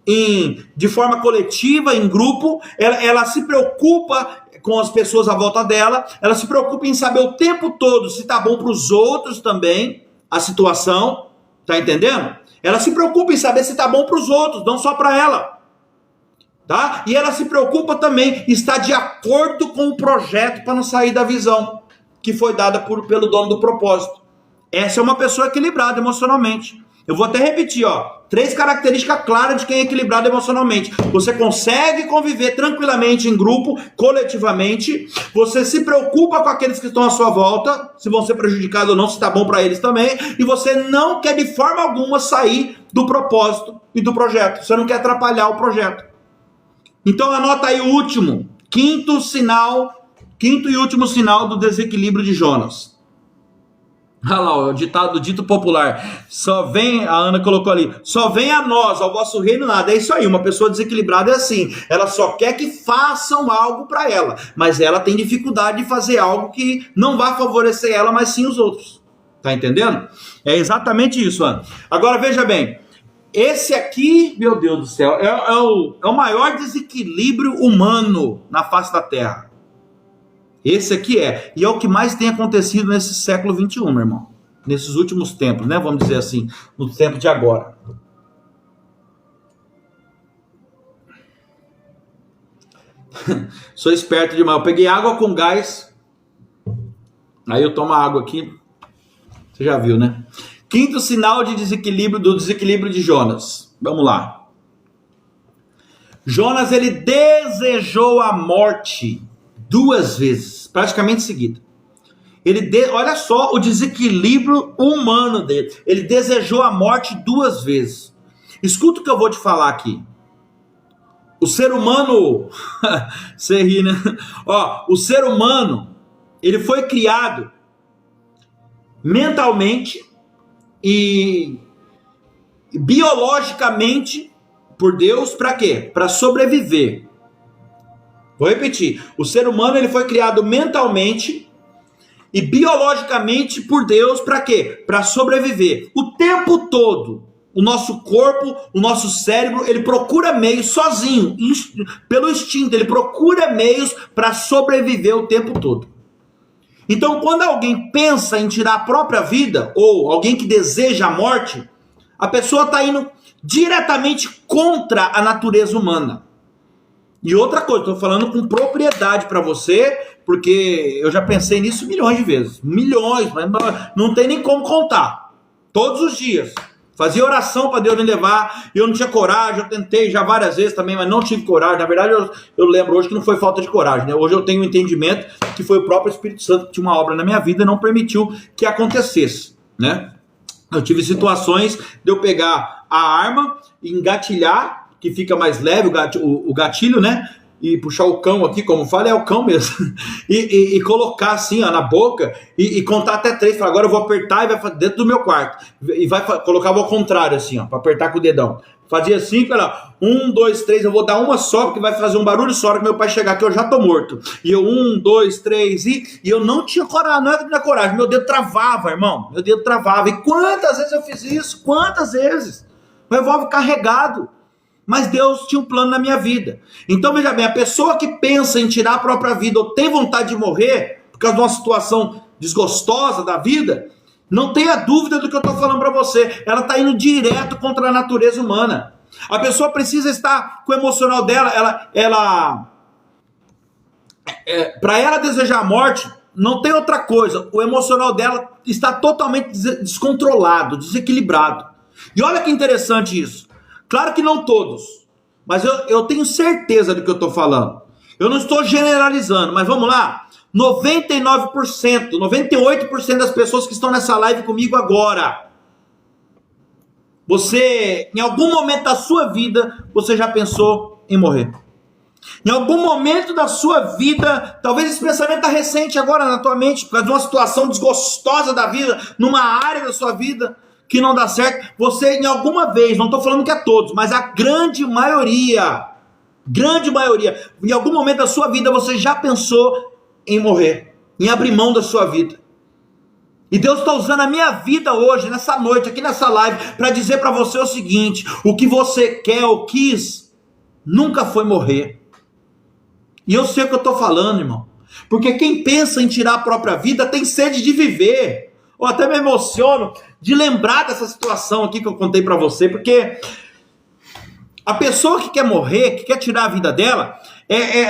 de forma coletiva, em grupo. Ela se preocupa com as pessoas à volta dela. Ela se preocupa em saber o tempo todo se está bom para os outros também, a situação. Tá entendendo? Ela se preocupa em saber se está bom para os outros, não só para ela. Tá? E ela se preocupa também em estar de acordo com o projeto para não sair da visão que foi dada pelo dono do propósito. Essa é uma pessoa equilibrada emocionalmente. Eu vou até repetir, 3 características claras de quem é equilibrado emocionalmente. Você consegue conviver tranquilamente em grupo, coletivamente. Você se preocupa com aqueles que estão à sua volta, se vão ser prejudicados ou não, se está bom para eles também. E você não quer de forma alguma sair do propósito e do projeto. Você não quer atrapalhar o projeto. Então anota aí o último, quinto e último sinal do desequilíbrio de Jonas. Olha lá, o dito popular, a Ana colocou ali, só vem a nós, ao vosso reino nada. É isso aí, uma pessoa desequilibrada é assim, ela só quer que façam algo para ela, mas ela tem dificuldade de fazer algo que não vai favorecer ela, mas sim os outros. Tá entendendo? É exatamente isso, Ana. Agora veja bem, esse aqui, meu Deus do céu, é o maior desequilíbrio humano na face da Terra. Esse aqui e é o que mais tem acontecido nesse século XXI, meu irmão. nesses últimos tempos, né? Vamos dizer assim, no tempo de agora. Sou esperto demais. Eu peguei água com gás. Aí eu tomo água aqui. Você já viu, né? Quinto sinal de desequilíbrio, do desequilíbrio de Jonas. Vamos lá. Jonas, ele desejou a morte 2 vezes, praticamente seguida. Olha só o desequilíbrio humano dele. Ele desejou a morte 2 vezes. Escuta o que eu vou te falar aqui. O ser humano, você ri, né? Ó, o ser humano, ele foi criado mentalmente e biologicamente por Deus, para quê? Para sobreviver. Vou repetir. O ser humano, ele foi criado mentalmente e biologicamente por Deus, para quê? Para sobreviver. O tempo todo, o nosso corpo, o nosso cérebro, ele procura meios sozinho, pelo instinto, ele procura meios para sobreviver o tempo todo. Então, quando alguém pensa em tirar a própria vida, ou alguém que deseja a morte, a pessoa está indo diretamente contra a natureza humana. E outra coisa, estou falando com propriedade para você, porque eu já pensei nisso milhões de vezes. Milhões, mas não tem nem como contar. Todos os dias. Fazia oração para Deus me levar, e eu não tinha coragem, eu tentei já várias vezes também, mas não tive coragem. Na verdade, eu lembro hoje que não foi falta de coragem, né? Hoje eu tenho um entendimento que foi o próprio Espírito Santo que tinha uma obra na minha vida e não permitiu que acontecesse, né? Eu tive situações de eu pegar a arma, engatilhar, que fica mais leve o gatilho, né? E puxar o cão aqui, como fala, é o cão mesmo. E colocar assim, ó, na boca e contar até 3. Falar, agora eu vou apertar e vai dentro do meu quarto. E vai colocar ao contrário, assim, ó, para apertar com o dedão. Fazia assim, cara, 1, 2, 3, eu vou dar uma só, porque vai fazer um barulho só, que meu pai chegar aqui, eu já tô morto. E eu, 1, 2, 3, e eu não tinha coragem, não é que tinha coragem, meu dedo travava, irmão. Meu dedo travava. E quantas vezes eu fiz isso? Quantas vezes? O revólver carregado. Mas Deus tinha um plano na minha vida. Então veja bem, a pessoa que pensa em tirar a própria vida ou tem vontade de morrer por causa de uma situação desgostosa da vida, não tenha dúvida do que eu estou falando para você. Ela está indo direto contra a natureza humana. A pessoa precisa estar com o emocional dela, para ela desejar a morte, não tem outra coisa. O emocional dela está totalmente descontrolado, desequilibrado. E olha que interessante isso. Claro que não todos, mas eu tenho certeza do que eu estou falando. Eu não estou generalizando, mas vamos lá. 99%, 98% das pessoas que estão nessa live comigo agora, você, em algum momento da sua vida, você já pensou em morrer. Em algum momento da sua vida, talvez esse pensamento está recente agora na tua mente, por causa de uma situação desgostosa da vida, numa área da sua vida, que não dá certo, você em alguma vez, não estou falando que é todos, mas a grande maioria, em algum momento da sua vida você já pensou em morrer, em abrir mão da sua vida. E Deus está usando a minha vida hoje, nessa noite, aqui nessa live, para dizer para você o seguinte: o que você quer ou quis, nunca foi morrer. E eu sei o que eu estou falando, irmão, porque quem pensa em tirar a própria vida tem sede de viver. Eu até me emociono de lembrar dessa situação aqui que eu contei para você, porque a pessoa que quer morrer, que quer tirar a vida dela,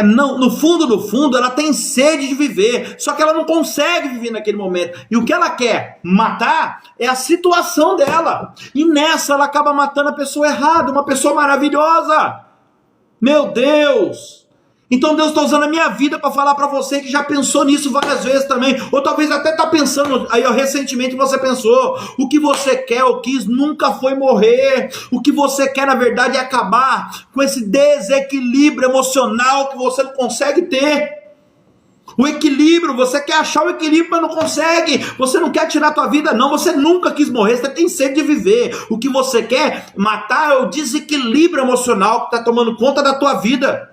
no fundo, ela tem sede de viver, só que ela não consegue viver naquele momento. E o que ela quer matar é a situação dela. E nessa ela acaba matando a pessoa errada, uma pessoa maravilhosa. Meu Deus! Então Deus está usando a minha vida para falar para você que já pensou nisso várias vezes também, ou talvez até está pensando, aí recentemente você pensou, o que você quer ou quis nunca foi morrer, o que você quer na verdade é acabar com esse desequilíbrio emocional que você não consegue ter. O equilíbrio, você quer achar o equilíbrio, mas não consegue. Você não quer tirar a tua vida, não. Você nunca quis morrer, você tem sede de viver. O que você quer matar é o desequilíbrio emocional que está tomando conta da tua vida.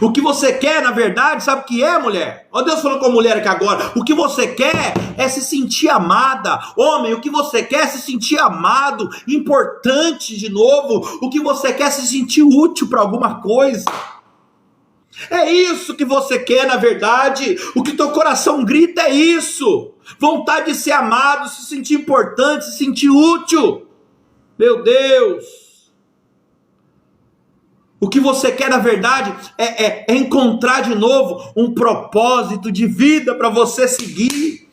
O que você quer, na verdade, sabe o que é, mulher? Ó, Deus falou com a mulher aqui agora. O que você quer é se sentir amada. Homem, o que você quer é se sentir amado, importante de novo. O que você quer é se sentir útil para alguma coisa. É isso que você quer, na verdade. O que teu coração grita é isso. Vontade de ser amado, se sentir importante, se sentir útil. Meu Deus. O que você quer, na verdade, é encontrar de novo um propósito de vida para você seguir.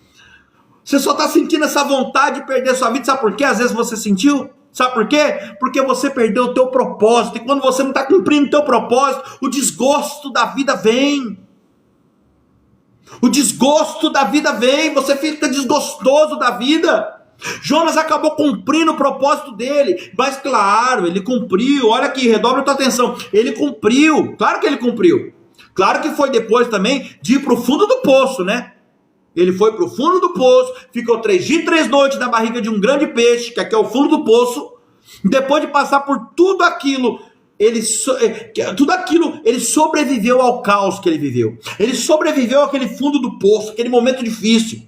Você só está sentindo essa vontade de perder sua vida. Sabe por quê? Às vezes você sentiu. Sabe por quê? Porque você perdeu o teu propósito. E quando você não está cumprindo o teu propósito, o desgosto da vida vem. O desgosto da vida vem. Você fica desgostoso da vida. Jonas acabou cumprindo o propósito dele. Mas claro, ele cumpriu. Olha aqui, redobra a tua atenção. Ele cumpriu. Claro que ele cumpriu. Claro que foi depois também de ir para o fundo do poço, né? Ele foi para o fundo do poço, ficou 3 dias e 3 noites na barriga de um grande peixe, que aqui é o fundo do poço. Depois de passar por tudo aquilo, ele sobreviveu ao caos que ele viveu. Ele sobreviveu àquele fundo do poço, aquele momento difícil.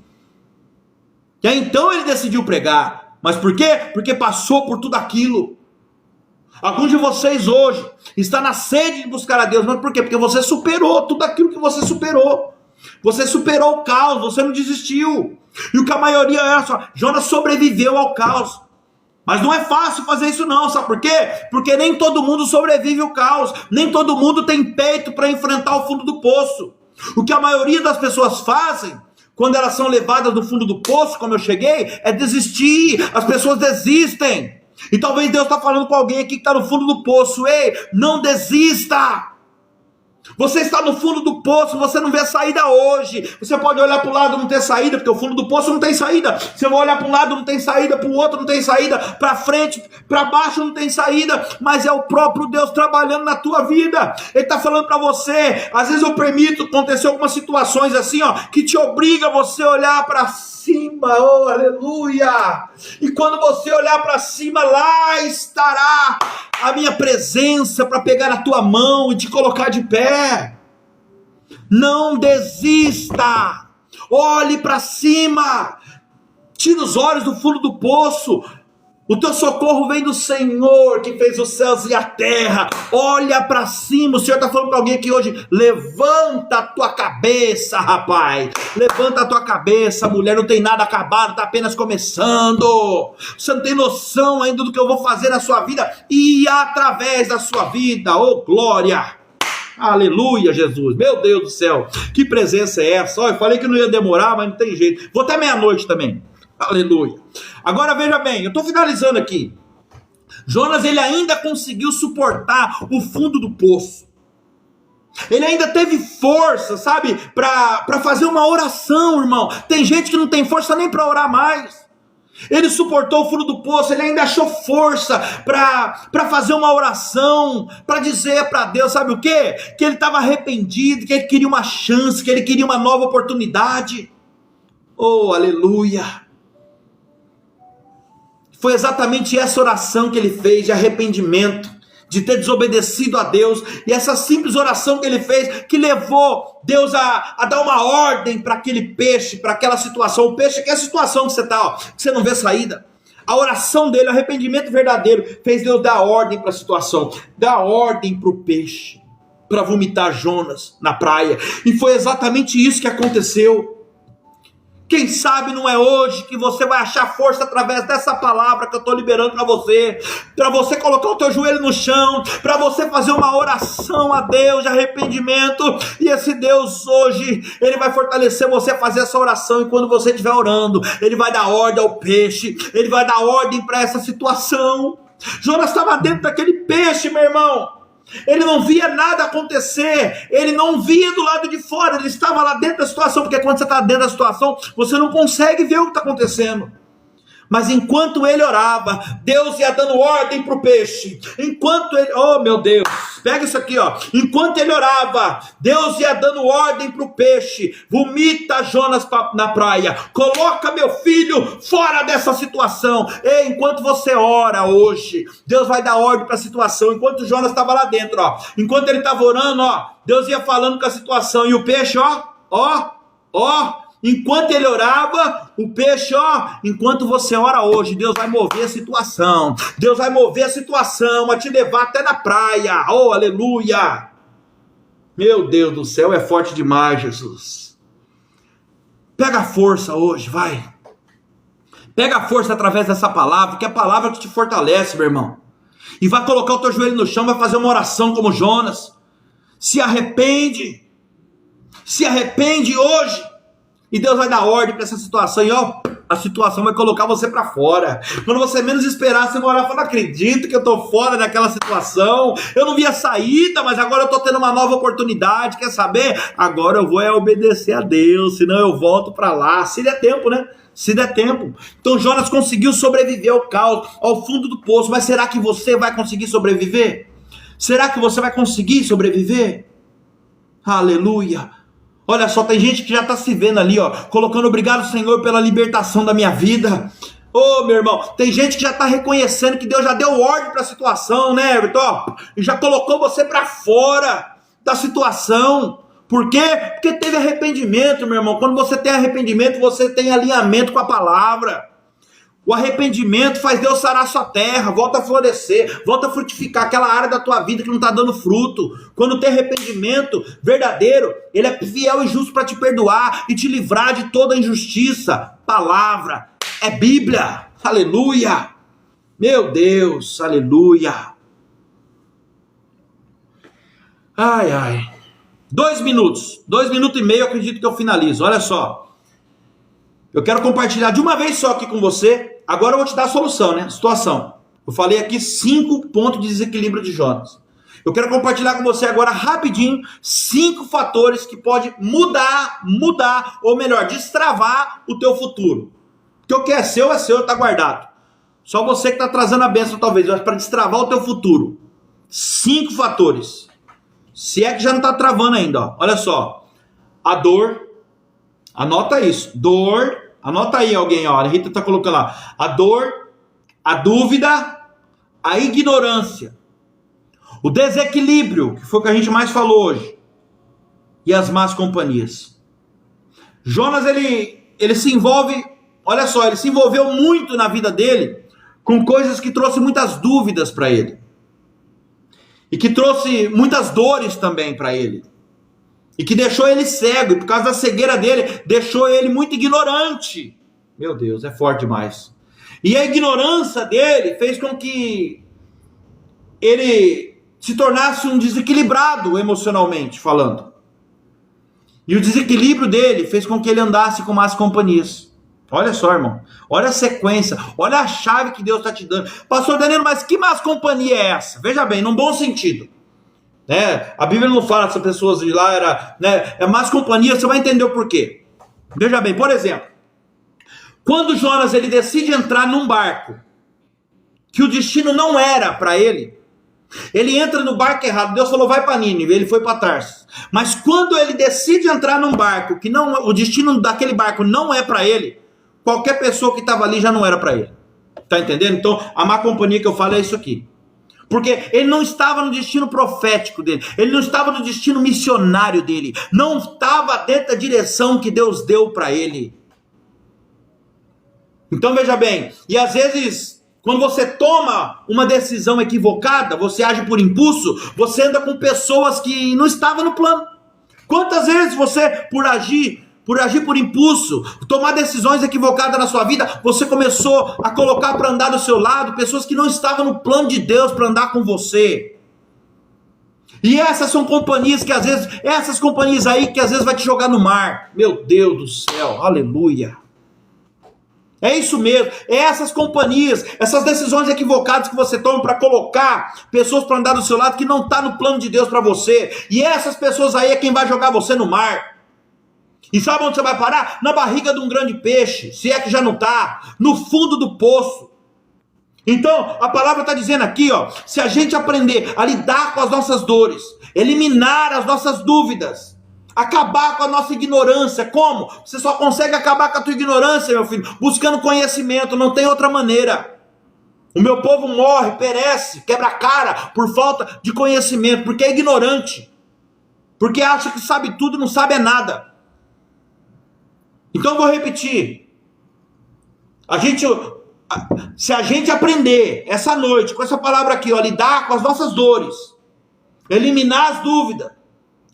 E aí então ele decidiu pregar. Mas por quê? Porque passou por tudo aquilo. Alguns de vocês hoje estão na sede de buscar a Deus. Mas por quê? Porque você superou tudo aquilo que você superou. Você superou o caos, você não desistiu. E o que a maioria é só, Jonas sobreviveu ao caos. Mas não é fácil fazer isso não, sabe por quê? Porque nem todo mundo sobrevive ao caos. Nem todo mundo tem peito para enfrentar o fundo do poço. O que a maioria das pessoas fazem, quando elas são levadas do fundo do poço, como eu cheguei, é desistir. As pessoas desistem. E talvez Deus está falando com alguém aqui que está no fundo do poço. Ei, não desista. Você está no fundo do poço, você não vê saída hoje. Você pode olhar para o lado e não ter saída, porque o fundo do poço não tem saída. Você vai olhar para um lado, não tem saída, para o outro não tem saída, para frente, para baixo não tem saída, mas é o próprio Deus trabalhando na tua vida. Ele está falando para você. Às vezes eu permito acontecer algumas situações assim, ó, que te obriga você a olhar para cima, oh aleluia, e quando você olhar para cima, lá estará a minha presença para pegar a tua mão e te colocar de pé. Não desista, olhe para cima, tira os olhos do fundo do poço. O teu socorro vem do Senhor, que fez os céus e a terra. Olha para cima. O Senhor está falando para alguém aqui hoje. Levanta a tua cabeça, rapaz. Levanta a tua cabeça, mulher. Não tem nada acabado, está apenas começando. Você não tem noção ainda do que eu vou fazer na sua vida e através da sua vida. Oh, glória. Aleluia, Jesus. Meu Deus do céu. Que presença é essa? Olha, eu falei que não ia demorar, mas não tem jeito. Vou até meia-noite também. Aleluia. Agora veja bem, eu estou finalizando aqui. Jonas, ele ainda conseguiu suportar o fundo do poço. Ele ainda teve força, sabe, para fazer uma oração, irmão. Tem gente que não tem força nem para orar mais. Ele suportou o fundo do poço, ele ainda achou força para fazer uma oração, para dizer para Deus, sabe o quê? Que ele estava arrependido, que ele queria uma chance, que ele queria uma nova oportunidade. Oh, aleluia. Foi exatamente essa oração que ele fez de arrependimento, de ter desobedecido a Deus, e essa simples oração que ele fez, que levou Deus a dar uma ordem para aquele peixe, para aquela situação. O peixe que é a situação que você está, que você não vê saída. A oração dele, o arrependimento verdadeiro, fez Deus dar ordem para a situação, dar ordem para o peixe, para vomitar Jonas na praia. E foi exatamente isso que aconteceu. Quem sabe não é hoje que você vai achar força através dessa palavra que eu estou liberando para você colocar o teu joelho no chão, para você fazer uma oração a Deus de arrependimento, e esse Deus hoje, ele vai fortalecer você a fazer essa oração, e quando você estiver orando, ele vai dar ordem ao peixe, ele vai dar ordem para essa situação. Jonas estava dentro daquele peixe, meu irmão. Ele não via nada acontecer, ele não via do lado de fora, ele estava lá dentro da situação, porque quando você está dentro da situação, você não consegue ver o que está acontecendo. Mas enquanto ele orava, Deus ia dando ordem para o peixe. Enquanto ele, oh meu Deus, pega isso aqui, ó. Enquanto ele orava, Deus ia dando ordem para o peixe. Vomita Jonas na praia. Coloca meu filho fora dessa situação. E enquanto você ora hoje, Deus vai dar ordem para a situação. Enquanto Jonas estava lá dentro, ó. Enquanto ele estava orando, ó, Deus ia falando com a situação. E o peixe, ó. Enquanto ele orava, o peixe, enquanto você ora hoje, Deus vai mover a situação. Deus vai mover a situação a te levar até na praia. Oh, aleluia. Meu Deus do céu, é forte demais, Jesus. Pega a força hoje, vai. Pega a força através dessa palavra, que é a palavra que te fortalece, meu irmão. E vai colocar o teu joelho no chão, vai fazer uma oração como Jonas. Se arrepende hoje. E Deus vai dar ordem para essa situação. E ó, a situação vai colocar você para fora. Quando você menos esperar, você vai orar e falar: não acredito que eu tô fora daquela situação. Eu não vi a saída, mas agora eu tô tendo uma nova oportunidade. Quer saber? Agora eu vou obedecer a Deus, senão eu volto para lá. Se der tempo, né? Se der tempo. Então Jonas conseguiu sobreviver ao caos, ao fundo do poço. Mas será que você vai conseguir sobreviver? Será que você vai conseguir sobreviver? Aleluia. Olha só, tem gente que já está se vendo ali, ó, colocando: obrigado, Senhor, pela libertação da minha vida. Ô, meu irmão, tem gente que já está reconhecendo que Deus já deu ordem para a situação, né, Everton? E já colocou você para fora da situação. Por quê? Porque teve arrependimento, meu irmão. Quando você tem arrependimento, você tem alinhamento com a palavra. O arrependimento faz Deus sarar a sua terra, volta a florescer, volta a frutificar aquela área da tua vida que não está dando fruto. Quando tem arrependimento verdadeiro, Ele é fiel e justo para te perdoar e te livrar de toda injustiça. Palavra, é Bíblia, aleluia. Meu Deus, aleluia. Ai, ai. 2 minutos e meio, eu acredito que eu finalizo. Olha só, eu quero compartilhar de uma vez só aqui com você. Agora eu vou te dar a solução, né? Situação. Eu falei aqui 5 pontos de desequilíbrio de Jonas. Eu quero compartilhar com você agora rapidinho 5 fatores que podem mudar, ou melhor, destravar o teu futuro. Porque o que é seu, está guardado. Só você que está trazendo a bênção talvez, mas para destravar o teu futuro. 5 fatores. Se é que já não está travando ainda, ó. Olha só. A dor. Anota isso. Dor. Anota aí alguém, ó. A Rita está colocando lá. A dor, a dúvida, a ignorância, o desequilíbrio, que foi o que a gente mais falou hoje, e as más companhias. Jonas, ele se envolve, olha só, ele se envolveu muito na vida dele com coisas que trouxe muitas dúvidas para ele. E que trouxe muitas dores também para ele. E que deixou ele cego, e por causa da cegueira dele, deixou ele muito ignorante. Meu Deus, é forte demais. E a ignorância dele fez com que ele se tornasse um desequilibrado emocionalmente falando. E o desequilíbrio dele fez com que ele andasse com más companhias. Olha só, irmão. Olha a sequência. Olha a chave que Deus está te dando. Pastor Danilo, mas que más companhia é essa? Veja bem, num bom sentido. Né? A Bíblia não fala que essas pessoas de lá era, né, é más companhia, você vai entender o porquê. Veja bem, por exemplo, quando Jonas ele decide entrar num barco que o destino não era para ele, ele entra no barco errado. Deus falou: vai para Nínive, ele foi para Tarsis. Mas quando ele decide entrar num barco que não, o destino daquele barco não é para ele, qualquer pessoa que estava ali já não era para ele. Tá entendendo? Então a má companhia que eu falo é isso aqui. Porque ele não estava no destino profético dele, ele não estava no destino missionário dele, não estava dentro da direção que Deus deu para ele. Então veja bem, e às vezes, quando você toma uma decisão equivocada, você age por impulso, você anda com pessoas que não estavam no plano. Quantas vezes você, por agir por impulso, tomar decisões equivocadas na sua vida, você começou a colocar para andar do seu lado pessoas que não estavam no plano de Deus para andar com você. E essas são companhias que às vezes, essas companhias aí que às vezes vai te jogar no mar. Meu Deus do céu, aleluia. É isso mesmo, é essas companhias, essas decisões equivocadas que você toma para colocar pessoas para andar do seu lado que não está no plano de Deus para você. E essas pessoas aí é quem vai jogar você no mar. E sabe onde você vai parar? Na barriga de um grande peixe, se é que já não está, no fundo do poço. Então, a palavra está dizendo aqui, ó, se a gente aprender a lidar com as nossas dores, eliminar as nossas dúvidas, acabar com a nossa ignorância, como? Você só consegue acabar com a tua ignorância, meu filho, buscando conhecimento, não tem outra maneira. O meu povo morre, perece, quebra a cara por falta de conhecimento, porque é ignorante, porque acha que sabe tudo e não sabe nada. Então eu vou repetir. Se a gente aprender essa noite, com essa palavra aqui, ó, lidar com as nossas dores, eliminar as dúvidas,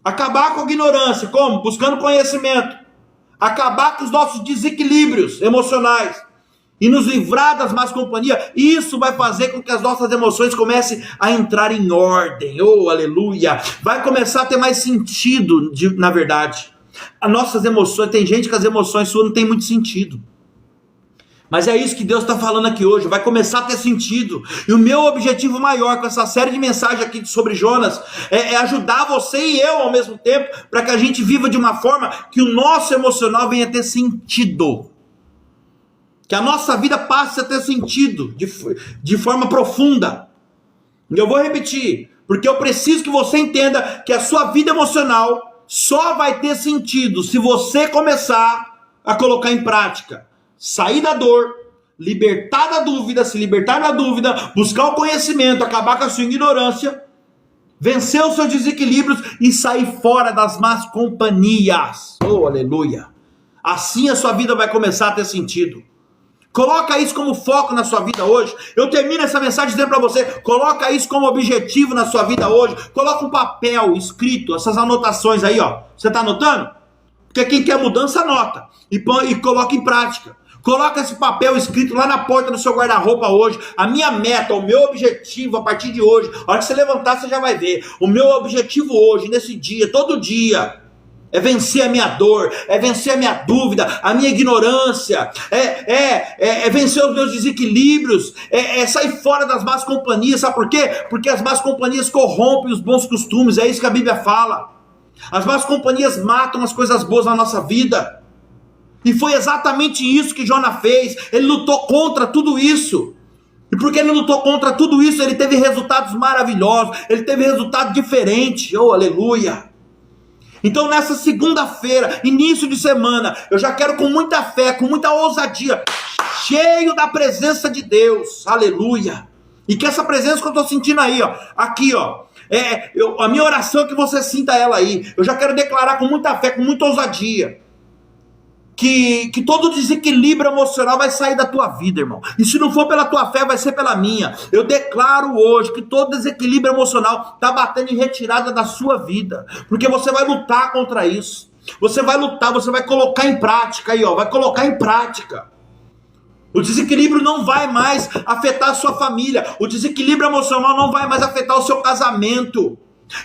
Acabar com a ignorância, como? Buscando conhecimento. Acabar com os nossos desequilíbrios emocionais e nos livrar das más companhias. Isso vai fazer com que as nossas emoções comecem a entrar em ordem. Oh, aleluia! Vai começar a ter mais sentido, na verdade. As nossas emoções, tem gente que as emoções suas não tem muito sentido. Mas é isso que Deus está falando aqui hoje, vai começar a ter sentido. E o meu objetivo maior com essa série de mensagens aqui sobre Jonas é ajudar você e eu ao mesmo tempo, para que a gente viva de uma forma que o nosso emocional venha a ter sentido. Que a nossa vida passe a ter sentido de forma profunda. E eu vou repetir, porque eu preciso que você entenda que a sua vida emocional só vai ter sentido se você começar a colocar em prática. Sair da dor, libertar da dúvida, se libertar da dúvida, buscar o conhecimento, acabar com a sua ignorância, vencer os seus desequilíbrios e sair fora das más companhias. Oh, aleluia! Assim a sua vida vai começar a ter sentido. Coloca isso como foco na sua vida hoje. Eu termino essa mensagem dizendo para você, coloca isso como objetivo na sua vida hoje. Coloca um papel escrito, essas anotações aí, ó. Você está anotando? Porque quem quer mudança anota e coloca em prática. Coloca esse papel escrito lá na porta do seu guarda-roupa hoje. A minha meta, o meu objetivo a partir de hoje, a hora que você levantar você já vai ver. O meu objetivo hoje, nesse dia, todo dia, é vencer a minha dor, é vencer a minha dúvida, a minha ignorância, é vencer os meus desequilíbrios, é sair fora das más companhias. Sabe por quê? Porque as más companhias corrompem os bons costumes, é isso que a Bíblia fala. As más companhias matam as coisas boas na nossa vida. E foi exatamente isso que Jonas fez. Ele lutou contra tudo isso. E porque ele lutou contra tudo isso, ele teve resultados maravilhosos. Ele teve resultado diferente. Oh, aleluia! Então nessa segunda-feira, início de semana, eu já quero com muita fé, com muita ousadia, cheio da presença de Deus. Aleluia! E que essa presença que eu estou sentindo aí, ó, aqui, ó, a minha oração é que você sinta ela aí. Eu já quero declarar com muita fé, com muita ousadia, que todo desequilíbrio emocional vai sair da tua vida, irmão. E se não for pela tua fé, vai ser pela minha. Eu declaro hoje que todo desequilíbrio emocional está batendo em retirada da sua vida. Porque você vai lutar contra isso. Você vai lutar, você vai colocar em prática aí, ó. Vai colocar em prática. O desequilíbrio não vai mais afetar a sua família. O desequilíbrio emocional não vai mais afetar o seu casamento.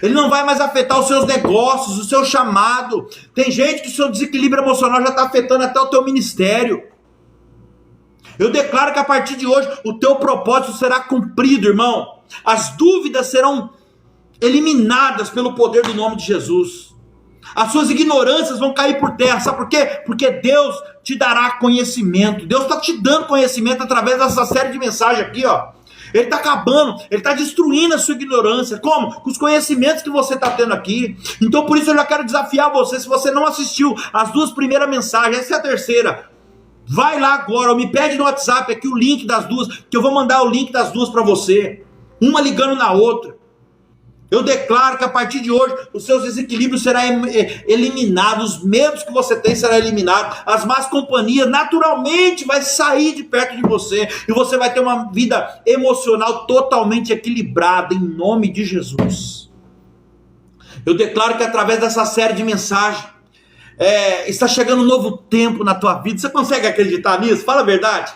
Ele não vai mais afetar os seus negócios, o seu chamado. Tem gente que o seu desequilíbrio emocional já está afetando até o teu ministério. Eu declaro que a partir de hoje o teu propósito será cumprido, irmão. As dúvidas serão eliminadas pelo poder do nome de Jesus. As suas ignorâncias vão cair por terra. Sabe por quê? Porque Deus te dará conhecimento. Deus está te dando conhecimento através dessa série de mensagens aqui, ó. Ele está acabando, ele está destruindo a sua ignorância. Como? Com os conhecimentos que você está tendo aqui. Então por isso eu já quero desafiar você. Se você não assistiu as 2 primeiras mensagens, essa é a terceira, vai lá agora, ou me pede no WhatsApp aqui o link das 2, que eu vou mandar o link das 2 para você, uma ligando na outra. Eu declaro que a partir de hoje os seus desequilíbrios serão eliminados, os medos que você tem serão eliminados, as más companhias naturalmente vai sair de perto de você e você vai ter uma vida emocional totalmente equilibrada em nome de Jesus. Eu declaro que através dessa série de mensagens está chegando um novo tempo na tua vida. Você consegue acreditar nisso? Fala a verdade.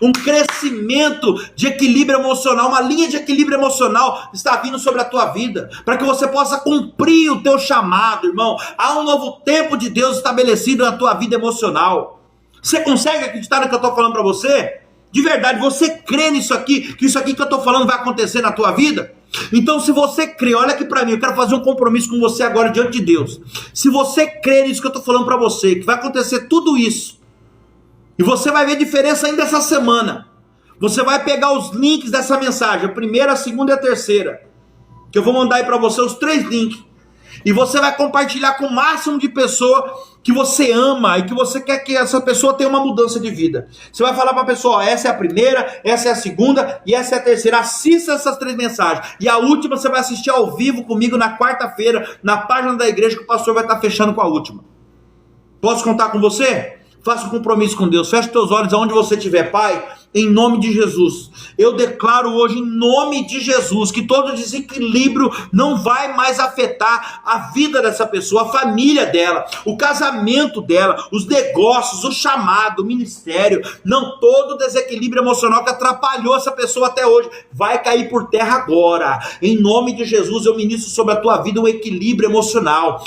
Um crescimento de equilíbrio emocional, uma linha de equilíbrio emocional está vindo sobre a tua vida, para que você possa cumprir o teu chamado, irmão. Há um novo tempo de Deus estabelecido na tua vida emocional. Você consegue acreditar no que eu estou falando para você? De verdade, você crê nisso aqui, que isso aqui que eu estou falando vai acontecer na tua vida? Então se você crê, olha aqui para mim, eu quero fazer um compromisso com você agora diante de Deus. Se você crê nisso que eu estou falando para você, que vai acontecer tudo isso, e você vai ver diferença ainda essa semana, você vai pegar os links dessa mensagem, a primeira, a segunda e a terceira, que eu vou mandar aí para você os 3 links, e você vai compartilhar com o máximo de pessoa que você ama e que você quer que essa pessoa tenha uma mudança de vida. Você vai falar para a pessoa, ó, essa é a primeira, essa é a segunda e essa é a terceira. Assista essas 3 mensagens. E a última você vai assistir ao vivo comigo na quarta-feira, na página da igreja, que o pastor vai estar fechando com a última. Posso contar com você? Faça um compromisso com Deus. Feche teus olhos aonde você estiver. Pai, em nome de Jesus. Eu declaro hoje, em nome de Jesus, que todo desequilíbrio não vai mais afetar a vida dessa pessoa, a família dela, o casamento dela, os negócios, o chamado, o ministério. Não, todo desequilíbrio emocional que atrapalhou essa pessoa até hoje vai cair por terra agora. Em nome de Jesus, eu ministro sobre a tua vida um equilíbrio emocional,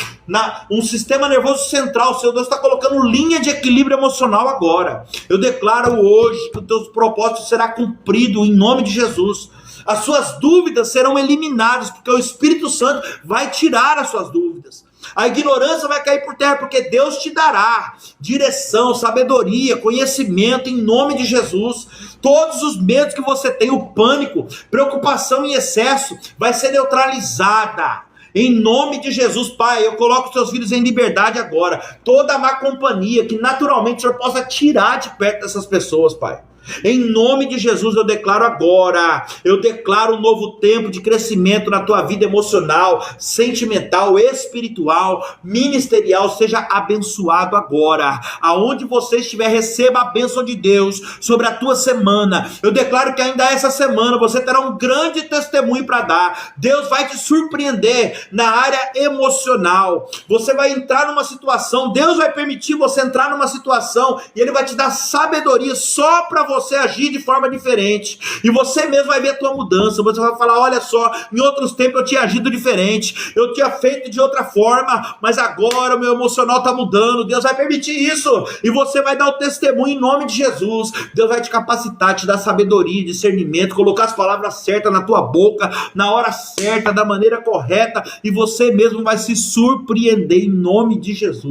um sistema nervoso central. O Senhor Deus está colocando linha de equilíbrio emocional agora. Eu declaro hoje que o teu propósito será cumprido em nome de Jesus. As suas dúvidas serão eliminadas, porque o Espírito Santo vai tirar as suas dúvidas. A ignorância vai cair por terra, porque Deus te dará direção, sabedoria, conhecimento em nome de Jesus. Todos os medos que você tem, o pânico, preocupação em excesso, vai ser neutralizada. Em nome de Jesus, Pai, eu coloco os teus filhos em liberdade agora. Toda a má companhia que naturalmente o Senhor possa tirar de perto dessas pessoas, Pai. Em nome de Jesus eu declaro agora, eu declaro um novo tempo de crescimento na tua vida emocional, sentimental, espiritual, ministerial. Seja abençoado agora. Aonde você estiver, receba a bênção de Deus sobre a tua semana. Eu declaro que ainda essa semana você terá um grande testemunho para dar. Deus vai te surpreender na área emocional. Você vai entrar numa situação, Deus vai permitir você entrar numa situação e Ele vai te dar sabedoria só para você agir de forma diferente, e você mesmo vai ver a tua mudança. Você vai falar: olha só, em outros tempos eu tinha agido diferente, eu tinha feito de outra forma, mas agora o meu emocional está mudando. Deus vai permitir isso, e você vai dar o testemunho em nome de Jesus. Deus vai te capacitar, te dar sabedoria, discernimento, colocar as palavras certas na tua boca, na hora certa, da maneira correta, e você mesmo vai se surpreender em nome de Jesus.